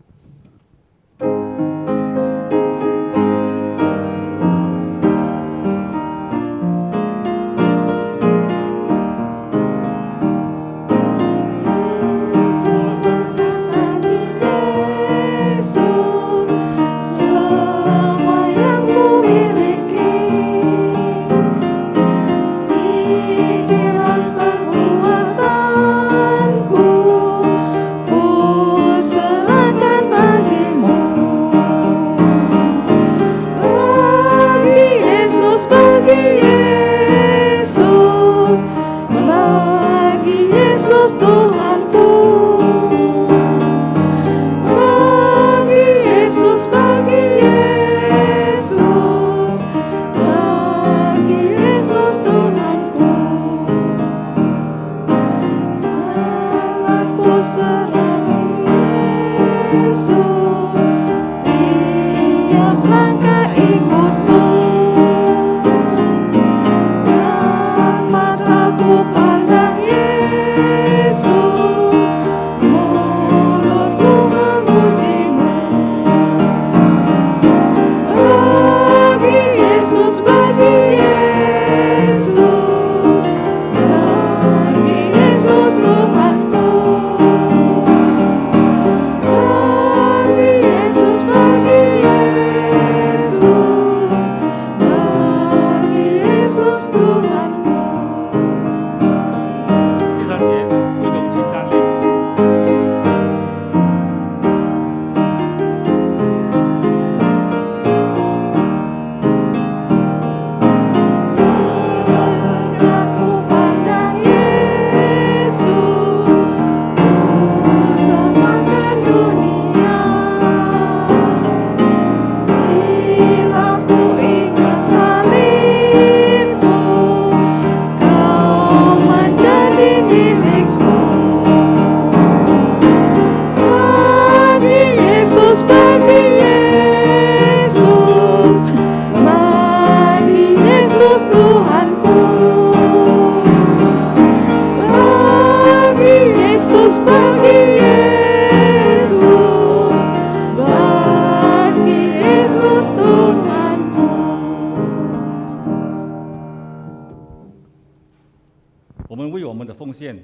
我们为我们的奉献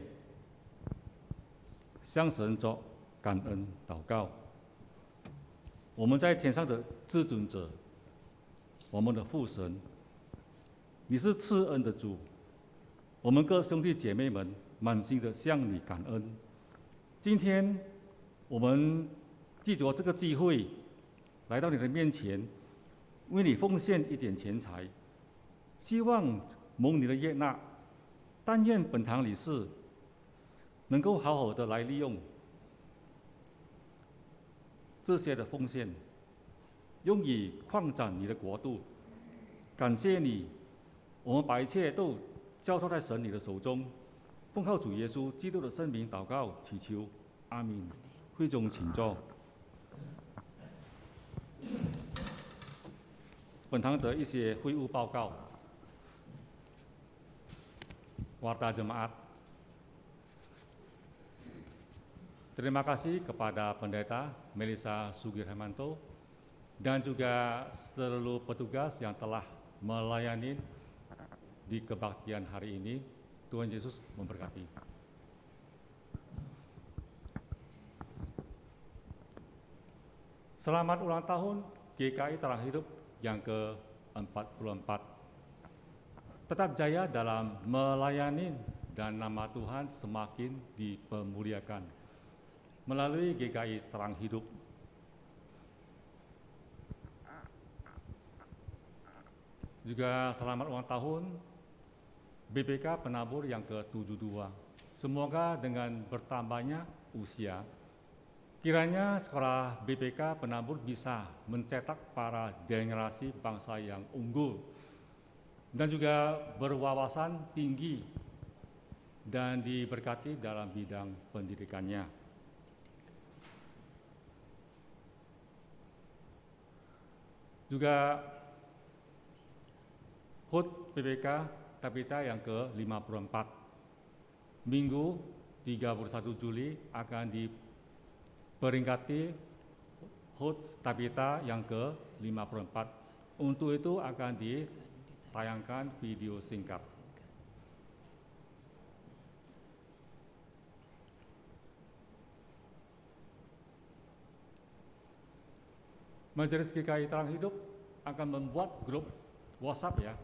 向神做感恩祷告。我们在天上的至尊者，我们的父神，你是赐恩的主，我们各兄弟姐妹们满心的向你感恩。今天我们记着这个机会来到你的面前，为你奉献一点钱财，希望蒙你的悦纳。但愿本堂理事能够好好的来利用这些的奉献，用以扩展你的国度。感谢你，我们把一切都交托在神你的手中，奉靠主耶稣基督的圣名祷告祈求，阿们。会众请坐。本堂的一些会务报告。Warta Jemaat. Terima kasih kepada Pendeta Melisa Sugirhemanto dan juga seluruh petugas yang telah melayani di kebaktian hari ini. Tuhan Yesus memberkati. Selamat ulang tahun GKI Terang Hidup yang ke-44. Tetap jaya dalam melayani dan nama Tuhan semakin dipermuliakan melalui GKI Terang Hidup. Juga selamat ulang tahun BPK Penabur yang ke-72. Semoga dengan bertambahnya usia, kiranya sekolah BPK Penabur bisa mencetak para generasi bangsa yang unggul dan juga berwawasan tinggi dan diberkati dalam bidang pendidikannya. Juga HUT PPK Tabita yang ke-54. Minggu 31 Juli akan diperingati HUT Tabita yang ke-54. Untuk itu akan ditayangkan video singkat. Majelis GKI Terang Hidup akan membuat grup WhatsApp ya.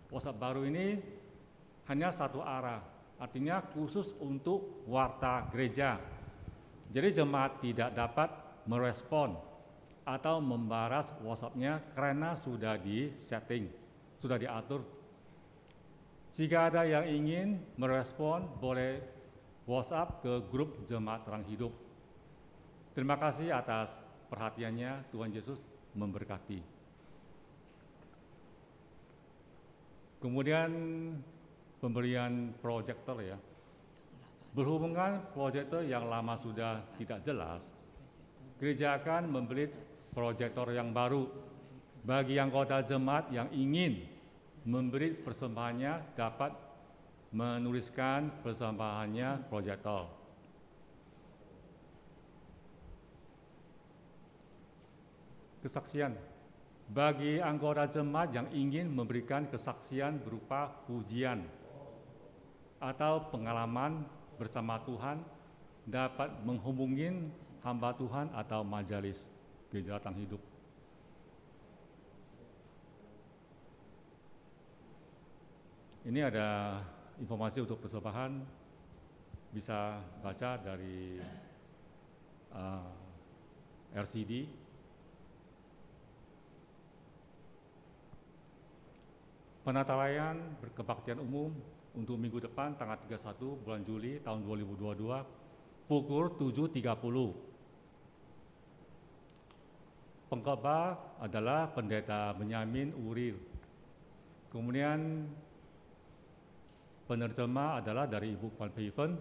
WhatsApp baru ini hanya satu arah, artinya khusus untuk warta gereja. Jadi jemaat tidak dapat merespon atau membalas WhatsApp-nya karena sudah di-setting, sudah diatur. Jika ada yang ingin merespon, boleh WhatsApp ke grup Jemaat Terang Hidup. Terima kasih atas perhatiannya, Tuhan Yesus memberkati. Kemudian pemberian proyektor ya. Berhubungan proyektor yang lama sudah tidak jelas, gereja akan membeli proyektor yang baru. Bagi anggota jemaat yang ingin memberi persembahannya dapat menuliskan persembahannya proyektor. Kesaksian. Bagi anggota jemaat yang ingin memberikan kesaksian berupa pujian atau pengalaman bersama Tuhan, dapat menghubungi hamba Tuhan atau majelis Gereja Terang Hidup. Ini ada informasi untuk persembahan, bisa baca dari RCD. Penata-layan berkebaktian umum untuk minggu depan tanggal 31 bulan Juli tahun 2022 pukul 7.30. Pengkhotbah adalah Pendeta Benyamin Uril. Kemudian penerjemah adalah dari Ibu Van Peven.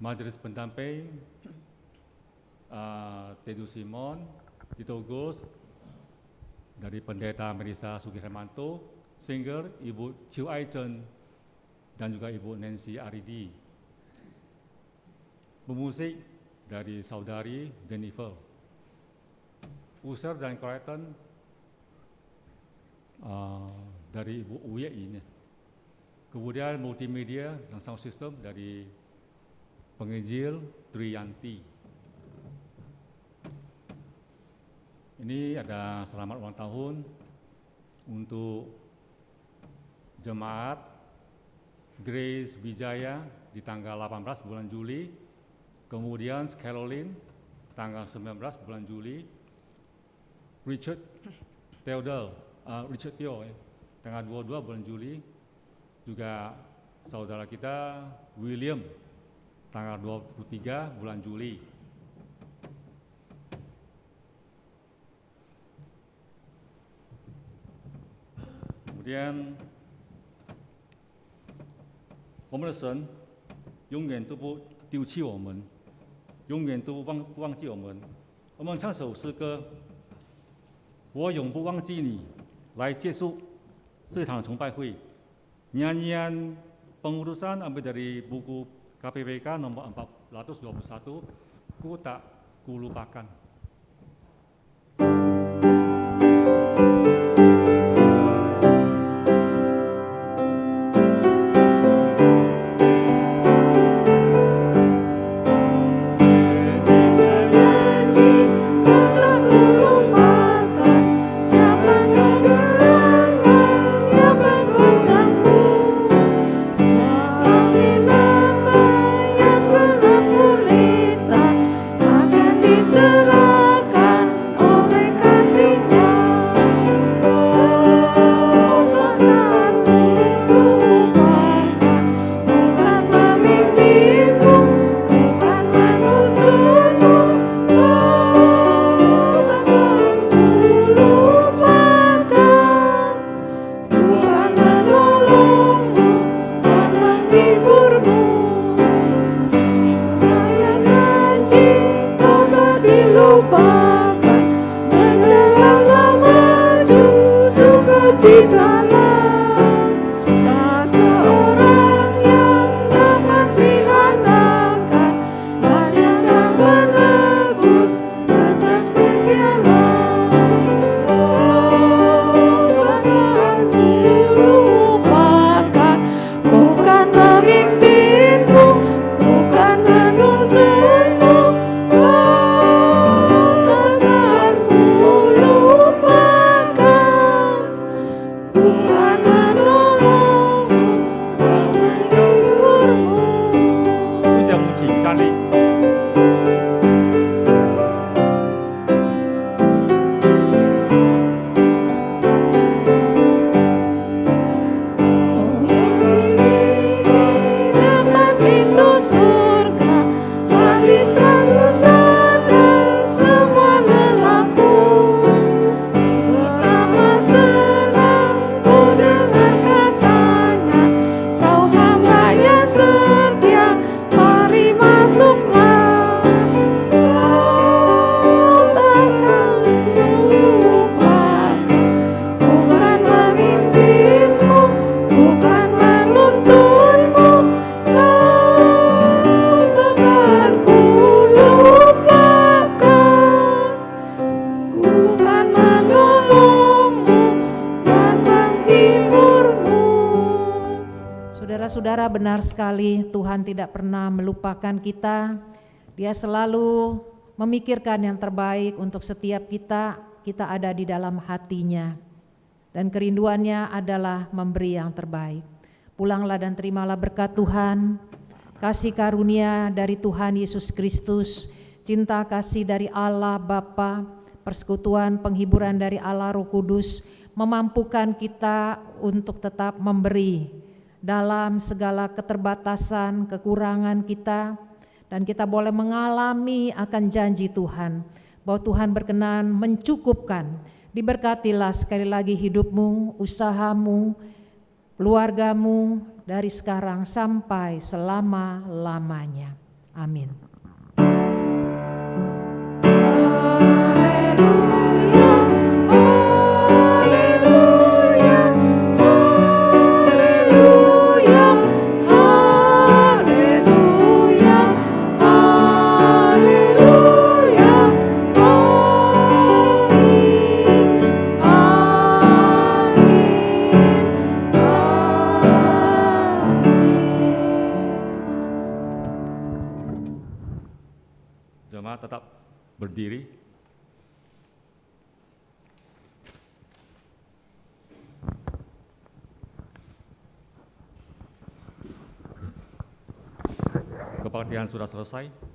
Majelis pendamping Tedu Simon, Tito Gus, dari Pendeta Melisa Sugiharmanto, singer Ibu Chiu Ai Chen, dan juga Ibu Nancy Aridi. Pemusik dari Saudari Jennifer. User dan Koreton dari Ibu Uye ini. Kemudian multimedia dan sound system dari penginjil Triyanti. Ini ada selamat ulang tahun untuk jemaat Grace Wijaya di tanggal 18 bulan Juli, kemudian Caroline tanggal 19 bulan Juli, Richard Teo tanggal 22 bulan Juli, juga saudara kita William tanggal 23 bulan Juli. Kemudian 我们的神永远都不丢弃我们，永远都不忘记我们。我们唱首诗歌，我永不忘记你，来结束这场崇拜会。Nyanyian pengurusan ambil dari buku KPPK nomor 421, Ku Tak Kulupakan. Cerah saudara, benar sekali Tuhan tidak pernah melupakan kita. Dia selalu memikirkan yang terbaik untuk setiap kita. Kita ada di dalam hatinya. Dan kerinduannya adalah memberi yang terbaik. Pulanglah dan terimalah berkat Tuhan, kasih karunia dari Tuhan Yesus Kristus, cinta kasih dari Allah Bapa, persekutuan penghiburan dari Allah Roh Kudus, memampukan kita untuk tetap memberi dalam segala keterbatasan, kekurangan kita, dan kita boleh mengalami akan janji Tuhan, bahwa Tuhan berkenan mencukupkan. Diberkatilah sekali lagi hidupmu, usahamu, keluargamu, dari sekarang sampai selama-lamanya. Amin. Jemaat tetap berdiri. Kebaktian sudah selesai.